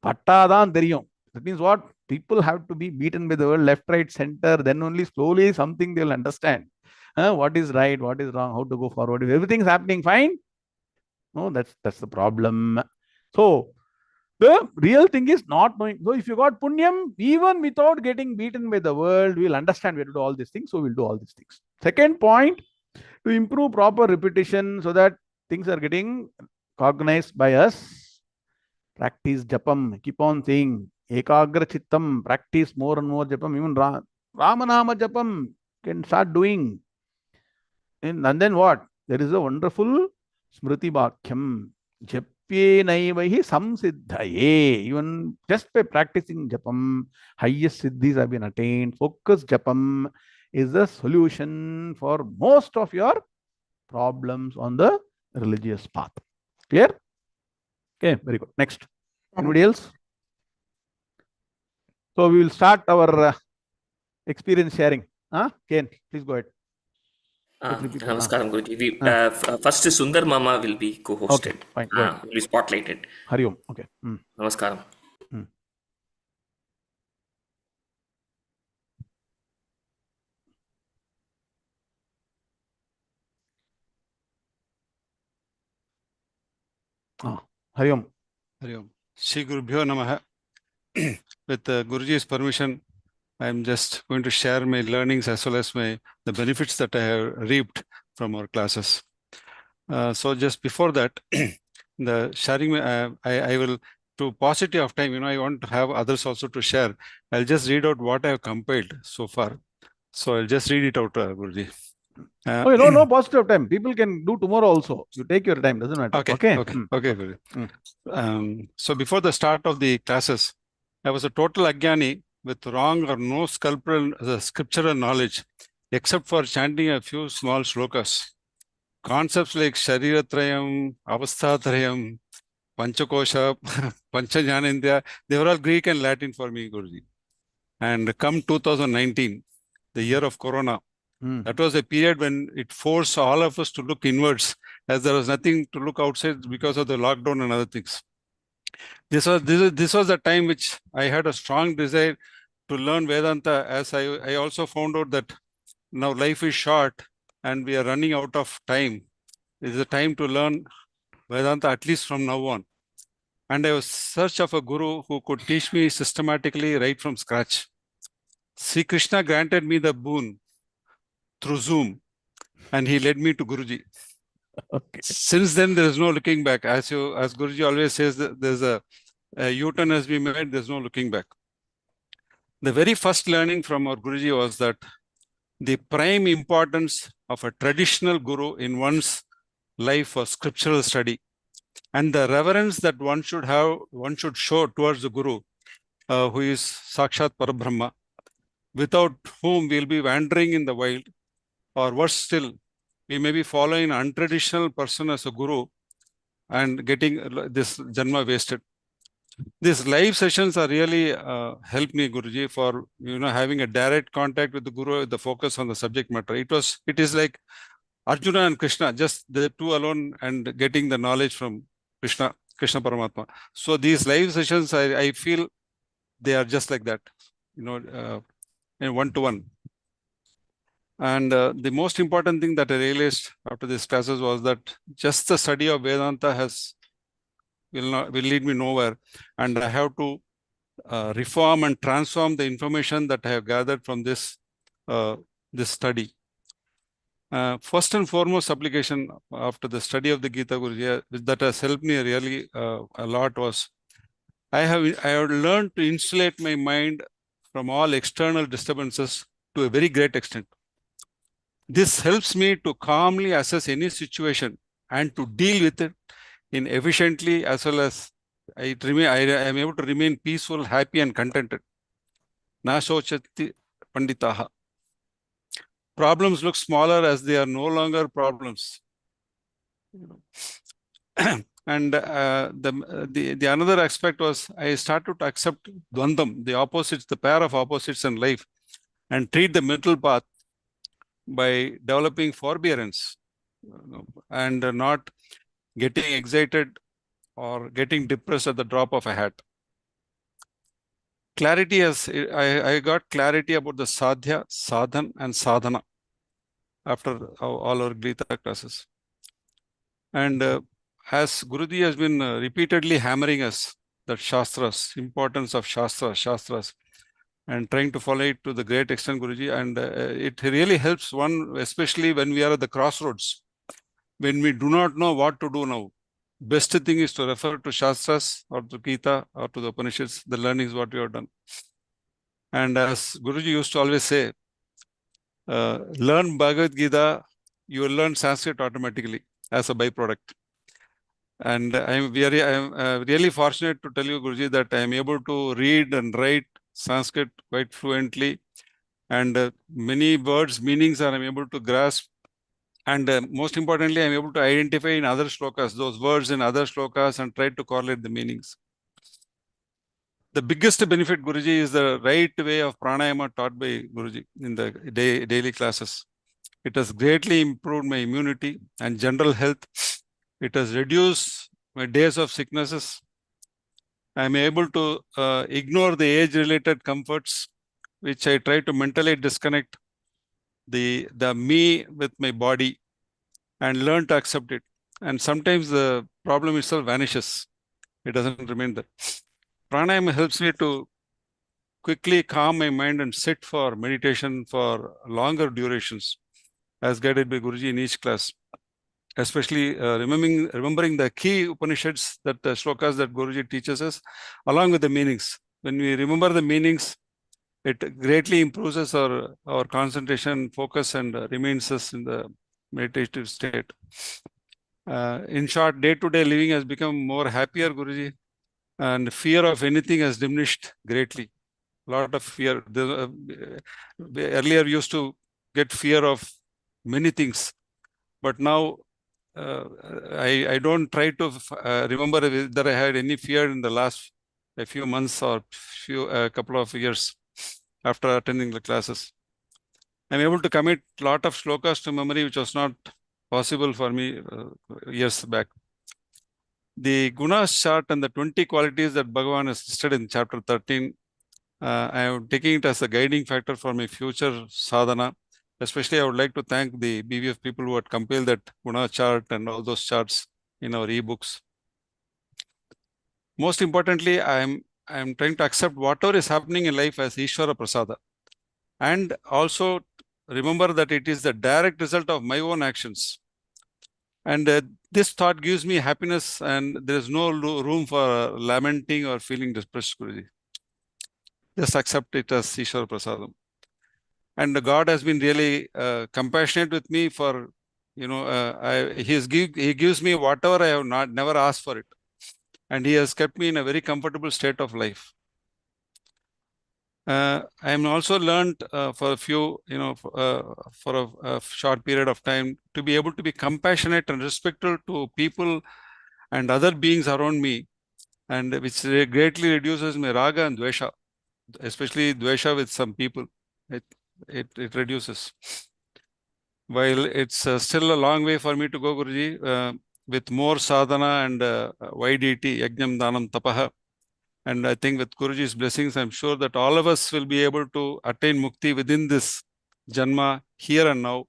Pattadan theriyum. That means what? People have to be beaten by the world, left, right, center. Then only slowly something they'll understand. What is right, what is wrong, how to go forward. If everything is happening fine, no, that's the problem. So the real thing is not knowing. So if you got punyam, even without getting beaten by the world, we'll understand we have to do all these things. So we'll do all these things. Second point, to improve proper repetition so that things are getting cognized by us. Practice japam. Keep on saying ekagra chittam. Practice more and more japam. Even Ramanama japam can start doing. And then what? There is a wonderful smriti bhakyam. Japye naivahi samsiddhaye. Even just by practicing japam, highest siddhis have been attained. Focus japam is the solution for most of your problems on the religious path. Clear? Okay, very good. Next. Anybody else? So we will start our experience sharing. Ken, please go ahead. Namaskaram, Guruji. First, Sundar Mama will be co-hosted. Okay, fine. Go ahead. Will be spotlighted. Hari Om. Okay. Namaskaram. Hari Om. Hari Om. Shri Gurubhyo Namaha. With Guruji's permission, I am just going to share my learnings as well as the benefits that I have reaped from our classes. So just before that, the sharing, I will, to paucity of time, I want to have others also to share. I'll just read out what I have compiled so far. So I'll just read it out, Guruji. No positive time. People can do tomorrow also. You take your time, doesn't matter. Okay, Guruji. So before the start of the classes, I was a total Ajnani with wrong or no scriptural knowledge, except for chanting a few small shlokas. Concepts like Shariratrayam, Avasthatrayam, Panchakosha, Panchajnanendriya, they were all Greek and Latin for me, Guruji. And come 2019, the year of Corona, that was a period when it forced all of us to look inwards, as there was nothing to look outside because of the lockdown and other things. This was the time which I had a strong desire to learn Vedanta, as I also found out that now life is short and we are running out of time. It is a time to learn Vedanta, at least from now on. and I was search of a guru who could teach me systematically right from scratch. Sri Krishna granted me the boon through Zoom, and he led me to Guruji. Okay. Since then, there is no looking back. As Guruji always says, there's a U-turn has been made. There's no looking back. The very first learning from our Guruji was that the prime importance of a traditional guru in one's life was scriptural study, and the reverence that one should show towards the guru, who is Sakshat Parabrahma, without whom we'll be wandering in the wild, or worse still, we may be following an untraditional person as a guru and getting this janma wasted. These live sessions are really helped me, Guruji, for having a direct contact with the guru, the focus on the subject matter. It is like Arjuna and Krishna, just the two alone, and getting the knowledge from Krishna Paramatma. So these live sessions, I feel they are just like that, one-to-one. And the most important thing that I realized after these classes was that just the study of Vedanta will lead me nowhere, and I have to reform and transform the information that I have gathered from this study. First and foremost application after the study of the Gita, Guruji, that has helped me really a lot was I have learned to insulate my mind from all external disturbances to a very great extent. This helps me to calmly assess any situation and to deal with it in efficiently, as well as I am able to remain peaceful, happy, and contented. Na shochati panditaha. Problems look smaller as they are no longer problems. And the another aspect was I started to accept dvandam, the opposites, the pair of opposites in life, and treat the middle path by developing forbearance and not getting excited or getting depressed at the drop of a hat. Clarity I got clarity about the sadhya, sadhan, and sadhana after all our Gita classes. And as Guruji has been repeatedly hammering us that Shastras, importance of Shastras, and trying to follow it to the great extent, Guruji, and it really helps one, especially when we are at the crossroads, when we do not know what to do now. Best thing is to refer to Shastras or to Gita or to the Upanishads, the learnings what we have done. And as Guruji used to always say, learn Bhagavad Gita, you will learn Sanskrit automatically as a byproduct. And I am really fortunate to tell you, Guruji, that I am able to read and write Sanskrit quite fluently, and many words, meanings I am able to grasp. And most importantly, I am able to identify in other shlokas, those words in other shlokas, and try to correlate the meanings. The biggest benefit, Guruji, is the right way of pranayama taught by Guruji in the daily classes. It has greatly improved my immunity and general health. It has reduced my days of sicknesses. I am able to ignore the age-related comforts, which I try to mentally disconnect the me with my body and learn to accept it. And sometimes the problem itself vanishes. It doesn't remain there. Pranayama helps me to quickly calm my mind and sit for meditation for longer durations, as guided by Guruji in each class. Especially remembering the key Upanishads, that shlokas that Guruji teaches us, along with the meanings. When we remember the meanings, it greatly improves our concentration, focus, and remains us in the meditative state. In short, day-to-day living has become more happier, Guruji, and fear of anything has diminished greatly. A lot of fear. Earlier, we used to get fear of many things, but now I don't try to remember that I had any fear in the last a few months or couple of years after attending the classes. I'm able to commit a lot of shlokas to memory, which was not possible for me years back. The Gunas chart and the 20 qualities that Bhagavan has listed in chapter 13, I am taking it as a guiding factor for my future sadhana. Especially, I would like to thank the BVF people who had compiled that Guna chart and all those charts in our ebooks. most importantly, I'm trying to accept whatever is happening in life as Ishvara Prasada. And also remember that it is the direct result of my own actions. And this thought gives me happiness, and there is no room for lamenting or feeling depressed, Guruji. Just accept it as Ishvara Prasadam. And God has been really compassionate with me for, he gives me whatever I have never asked for it. And he has kept me in a very comfortable state of life. I am also learned for a few, for a short period of time, to be able to be compassionate and respectful to people and other beings around me, and which greatly reduces my raga and dvesha, especially dvesha with some people. It reduces. While it's still a long way for me to go, Guruji, with more sadhana and YDT, Yajnam Danam Tapaha. And I think with Guruji's blessings, I'm sure that all of us will be able to attain mukti within this Janma, here and now,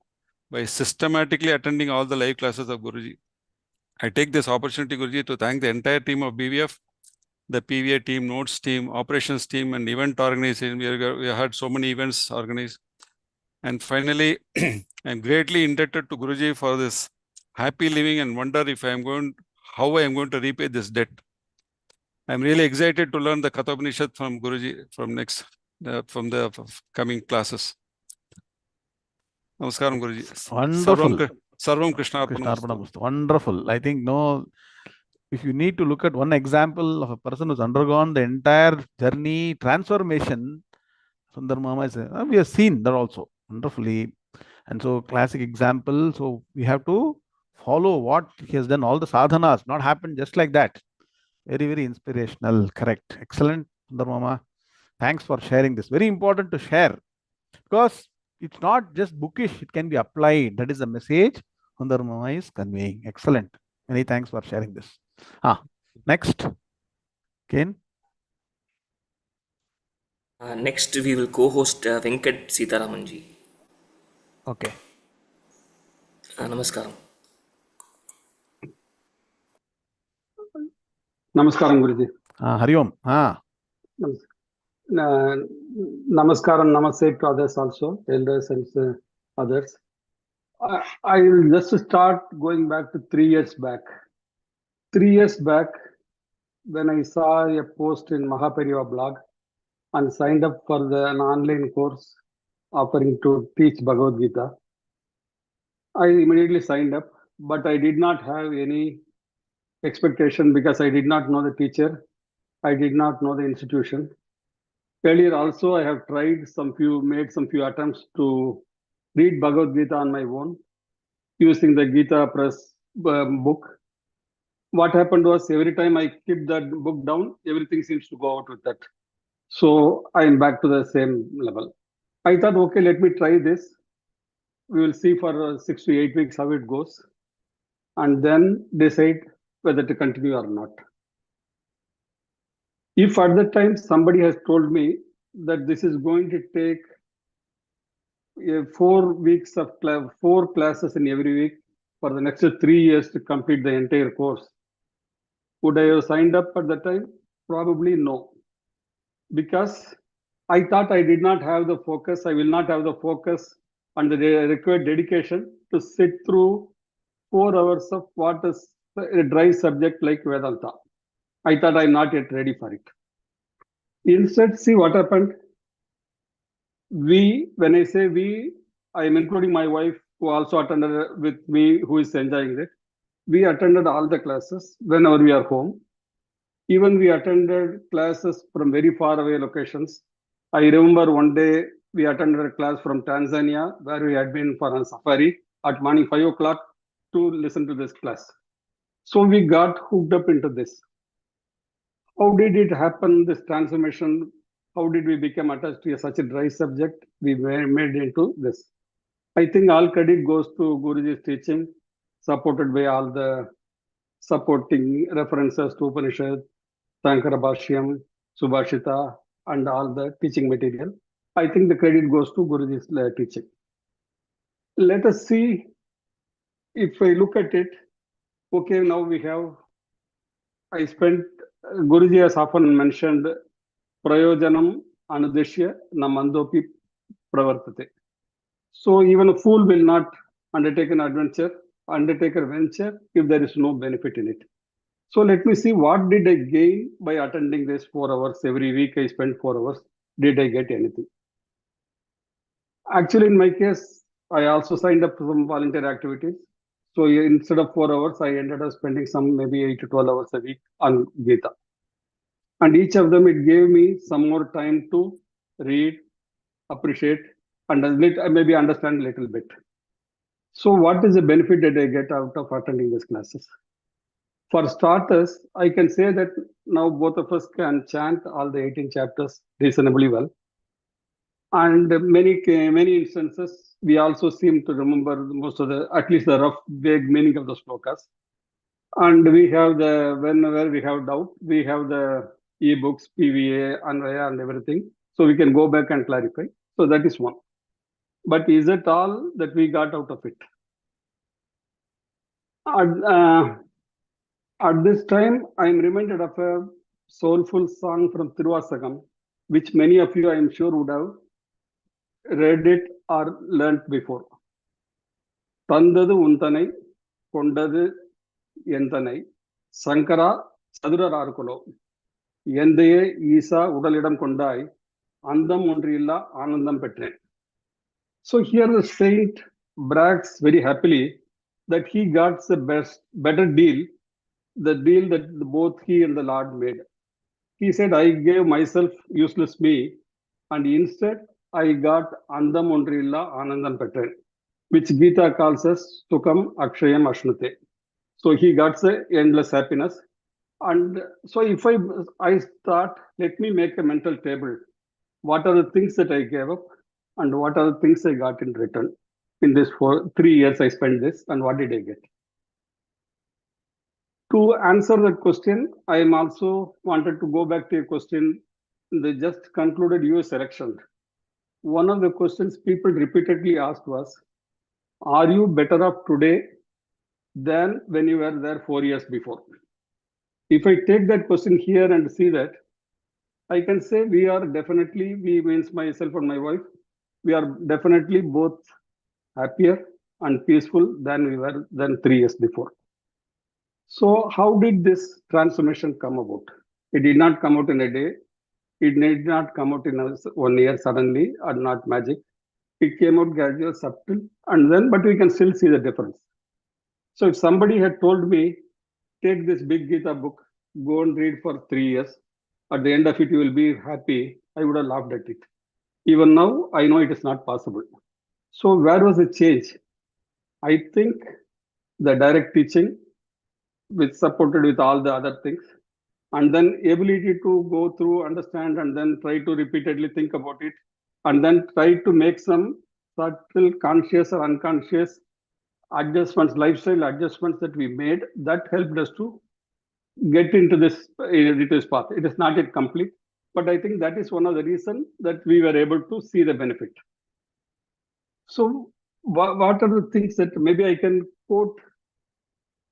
by systematically attending all the live classes of Guruji. I take this opportunity, Guruji, to thank the entire team of BVF, the PVA team, notes team, operations team, and event organization. We have had so many events organized. And finally, I'm greatly indebted to Guruji for this happy living, and wonder how I am going to repay this debt. I'm really excited to learn the Kathopanishad from Guruji from the coming classes. Namaskaram, Guruji. Wonderful. Sarvam Krishna Arpanamastu. Wonderful. I think, if you need to look at one example of a person who's undergone the entire journey, transformation, Sundar Mama is, we have seen that also wonderfully. And so, classic example. So, we have to follow what he has done, all the sadhanas, not happen just like that. Very, very inspirational. Correct. Excellent, Sundar Mama. Thanks for sharing this. Very important to share, because it's not just bookish, it can be applied. That is the message Sundar Mama is conveying. Excellent. Many thanks for sharing this. Next. Ken? Next, we will co-host Venkat Sitaramanji. Okay. Namaskaram. Namaskaram, Guruji. Hari Om. Namaskaram, namaste to others also, elders and others. I will just start going back to 3 years back. 3 years back, when I saw a post in Mahapariva blog and signed up for an online course offering to teach Bhagavad Gita, I immediately signed up, but I did not have any expectation because I did not know the teacher. I did not know the institution. Earlier also, I have made some few attempts to read Bhagavad Gita on my own using the Gita Press book. What happened was, every time I keep that book down, everything seems to go out with that. So I am back to the same level. I thought, okay, let me try this. We will see for 6 to 8 weeks how it goes, and then decide whether to continue or not. If at the time somebody has told me that this is going to take 4 weeks of 4 classes in every week for the next 3 years to complete the entire course, would I have signed up at the time? Probably no. Because I thought I did not have the focus, I will not have the focus and the required dedication to sit through 4 hours of what is a dry subject like Vedanta. I thought I'm not yet ready for it. Instead, see what happened. When I say we, I am including my wife, who also attended with me, who is enjoying it. We attended all the classes whenever we are home. Even we attended classes from very far away locations. I remember one day we attended a class from Tanzania, where we had been for a safari at morning 5 o'clock to listen to this class. So we got hooked up into this. How did it happen, this transformation? How did we become attached to such a dry subject? We were made into this. I think all credit goes to Guruji's teaching, supported by all the supporting references to Upanishad, Sankara Bhashyam, Subhashita, and all the teaching material. I think the credit goes to Guruji's teaching. Let us see, if I look at it, okay, now I spent Guruji has often mentioned prayojanam anudeshya namandopi pravartate. So even a fool will not undertake a venture if there is no benefit in it. So let me see, what did I gain by attending this 4 hours? Every week I spend 4 hours. Did I get anything? Actually, in my case, I also signed up for some volunteer activities. So instead of 4 hours, I ended up spending some maybe 8 to 12 hours a week on Gita. And each of them, it gave me some more time to read, appreciate, and maybe understand a little bit. So what is the benefit that I get out of attending these classes? For starters, I can say that now both of us can chant all the 18 chapters reasonably well. And many instances, we also seem to remember most of at least the rough, vague meaning of the slokas. And we have whenever we have doubt, we have the ebooks, PVA, Anvaya, and everything. So we can go back and clarify. So that is one. But is it all that we got out of it? At this time, I am reminded of a soulful song from Tiruvasagam, which many of you, I am sure, would have read it or learnt before. Tandadu untanai, kondadu yentanai, Sankara Sadura Arkulo, Yendaye Isa Udalidam Kondai, Andam Undrilla Anandam Petre. So here the saint brags very happily that he got the better deal, the deal that both he and the Lord made. He said, I gave myself useless me, and instead I got Andam Undrilla Anandam Petre, which Gita calls as Sukam Akshayam Ashnute. So he got the endless happiness. And so if I start, let me make a mental table. What are the things that I gave up and what are the things I got in return? In this 3 years I spent this, and what did I get? To answer that question, I am also wanted to go back to a question in the just concluded US election. One of the questions people repeatedly asked was, are you better off today than when you were there 4 years before? If I take that question here and see that, I can say we are definitely, we means myself and my wife, we are definitely both happier and peaceful than we were 3 years before. So how did this transformation come about? It did not come out in a day. It did not come out in 1 year suddenly, or not magic. It came out gradual, subtle, and then, but we can still see the difference. So if somebody had told me, take this big Gita book, go and read for 3 years, at the end of it, you will be happy, I would have laughed at it. Even now, I know it is not possible. So where was the change? I think the direct teaching, which supported with all the other things, and then ability to go through, understand, and then try to repeatedly think about it, and then try to make some subtle conscious or unconscious adjustments, lifestyle adjustments that we made, that helped us to get into this path. It is not yet complete, but I think that is one of the reasons that we were able to see the benefit. So what are the things that maybe I can quote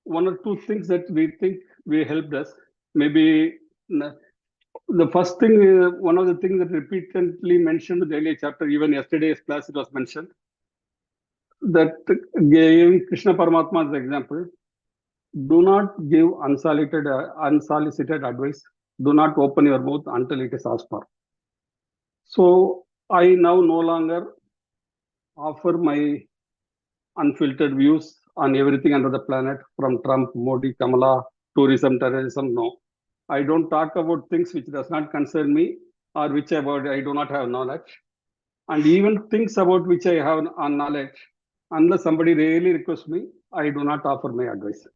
1 or 2 things that we think we helped us? Maybe the first thing, one of the things that repeatedly mentioned in the earlier chapter, even yesterday's class it was mentioned, that gave Krishna Paramatma as an example. Do not give unsolicited advice. Do not open your mouth until it is asked for. So I now no longer offer my unfiltered views on everything under the planet, from Trump, Modi, Kamala, tourism, terrorism. No, I don't talk about things which does not concern me or which about I do not have knowledge. And even things about which I have knowledge, unless somebody really requests me, I do not offer my advice.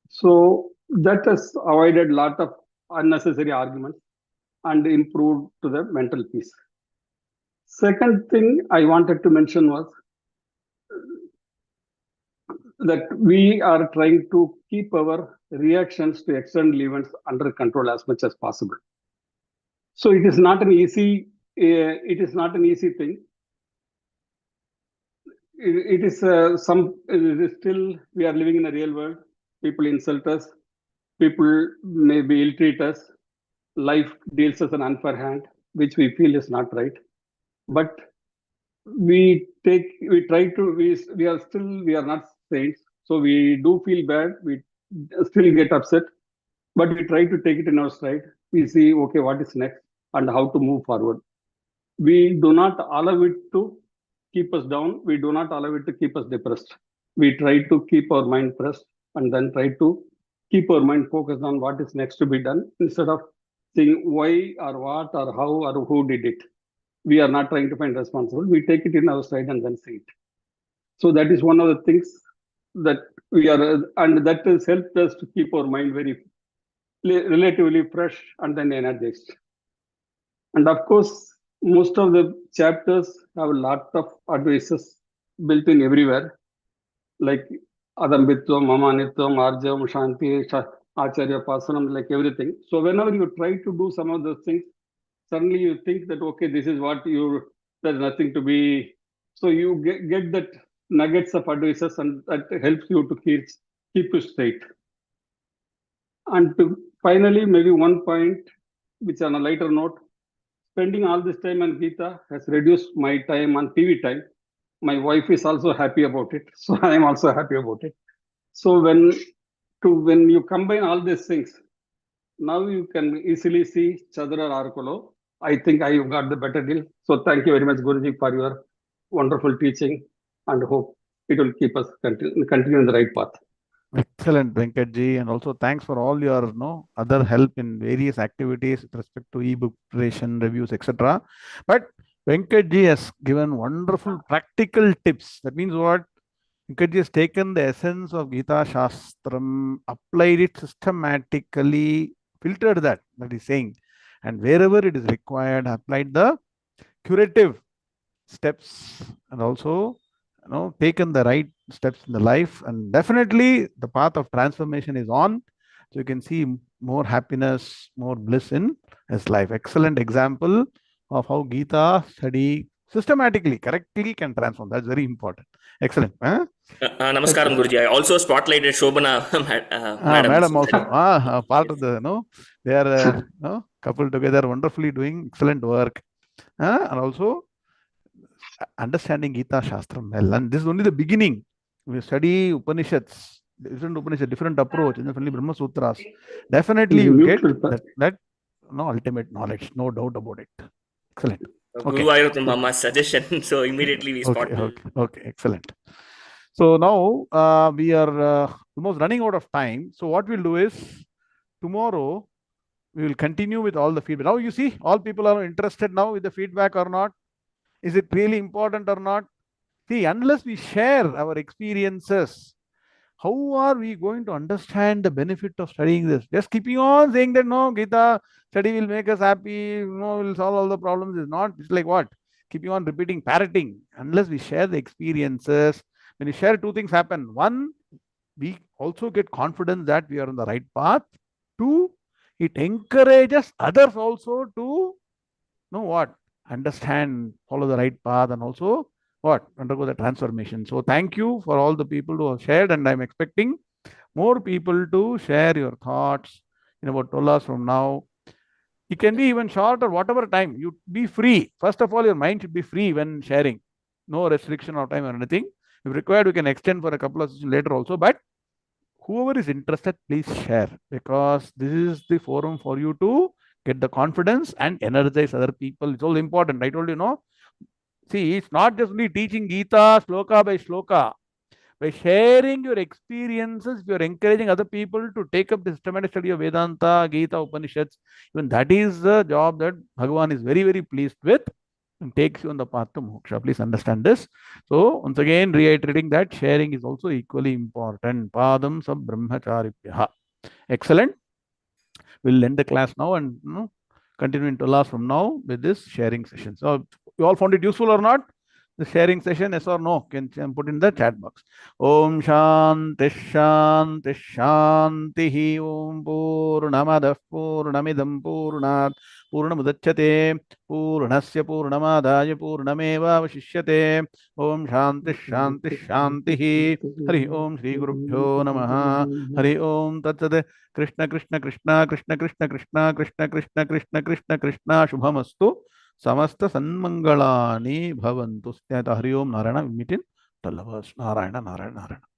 So that has avoided a lot of unnecessary arguments and improved to the mental peace. Second thing I wanted to mention was that we are trying to keep our reactions to external events under control as much as possible. So it is not an easy thing. It is still, we are living in a real world. People insult us, people maybe ill-treat us. Life deals us an unfair hand, which we feel is not right. But we are not saints, so we do feel bad. We still get upset, but we try to take it in our stride. We see, okay, what is next and how to move forward. We do not allow it to keep us down. We do not allow it to keep us depressed. We try to keep our mind pressed and then try to keep our mind focused on what is next to be done instead of saying why or what or how or who did it. We are not trying to find responsible. We take it in our stride and then see it. So that is one of the things that we are, and that has helped us to keep our mind very relatively fresh and then energized. And of course, most of the chapters have a lot of advices built in everywhere, like Adambitvam, Mamanitvam, Arjavam, Shanti, Acharya Pasanam, like everything. So whenever you try to do some of those things, suddenly you think that, okay, this is what there's nothing to be. So you get that nuggets of advices, and that helps you to keep you straight. And finally, maybe one point, which on a lighter note, spending all this time on Gita has reduced my time on TV time. My wife is also happy about it, so I am also happy about it. So when you combine all these things, now you can easily see Chadra Arkolo. I think I got the better deal. So thank you very much, Guruji, for your wonderful teaching, and hope it will keep us continue in the right path. Excellent, Venkatji, and also thanks for all your other help in various activities with respect to ebook creation, reviews, etc. But Venkatji has given wonderful practical tips. That means what? Venkatji has taken the essence of Gita Shastram, applied it systematically, filtered that he's saying, and wherever it is required, applied the curative steps, and also taken the right steps in the life, and definitely the path of transformation is on. So you can see more happiness, more bliss in his life. Excellent example of how Gita study systematically, correctly can transform. That's very important. Excellent. Namaskaram, Guruji. I also spotlighted Shobana madam. Madam also part of the they are couple together, wonderfully doing excellent work, and also understanding Gita Shastram well. And this is only the beginning. We study Upanishads, different approach, and definitely Brahma Sutras. Definitely you get that ultimate knowledge, no doubt about it. Excellent. Guru Ayurtham Mama's suggestion, so immediately we spot. Okay, excellent. So now we are almost running out of time. So what we'll do is, tomorrow we will continue with all the feedback. Now you see, all people are interested now with the feedback or not. Is it really important or not? See, unless we share our experiences, how are we going to understand the benefit of studying this? Just keeping on saying that, no, Gita study will make us happy, will solve all the problems, is not. It's like what? Keeping on repeating, parroting. Unless we share the experiences, when you share, two things happen. One, we also get confidence that we are on the right path. Two, it encourages others also to know what? Understand, follow the right path, and also what? Undergo the transformation. So thank you for all the people who have shared, and I'm expecting more people to share your thoughts in about 12 hours from now. It can be even short or whatever time. You be free. First of all, your mind should be free when sharing. No restriction of time or anything. If required, we can extend for a couple of sessions later also. But whoever is interested, please share, because this is the forum for you to get the confidence and energize other people. It's all important. I told you, see, it's not just only teaching Gita sloka by sloka. By sharing your experiences, you're encouraging other people to take up the systematic study of Vedanta, Gita, Upanishads. Even that is the job that Bhagavan is very, very pleased with and takes you on the path to moksha. Please understand this. So, once again, reiterating that sharing is also equally important. Padam sab brahmacharibhyaha. Excellent. We'll end the class now and continue in 2 hours from now with this sharing session. So, you all found it useful or not? the sharing session, yes or no, can put in the chat box. Om Shanti Shanti Shanti. Om Purnamadah Purnamidam Purnat Purnamudachyate Purnasya Purnamadaya Purnameva Vashishyate. Om Shanti Shanti Shanti. Hari Om Shri Gurubhyo Namaha. Hari Om Tatsade. Krishna Krishna Krishna Krishna Krishna Krishna Krishna Krishna Krishna Krishna Krishna Shubhamastu. Samasta Sanmangalani Bhavantu. Hari Om Narayana. We meet in 12 hours. Narayana Narayana Narayana.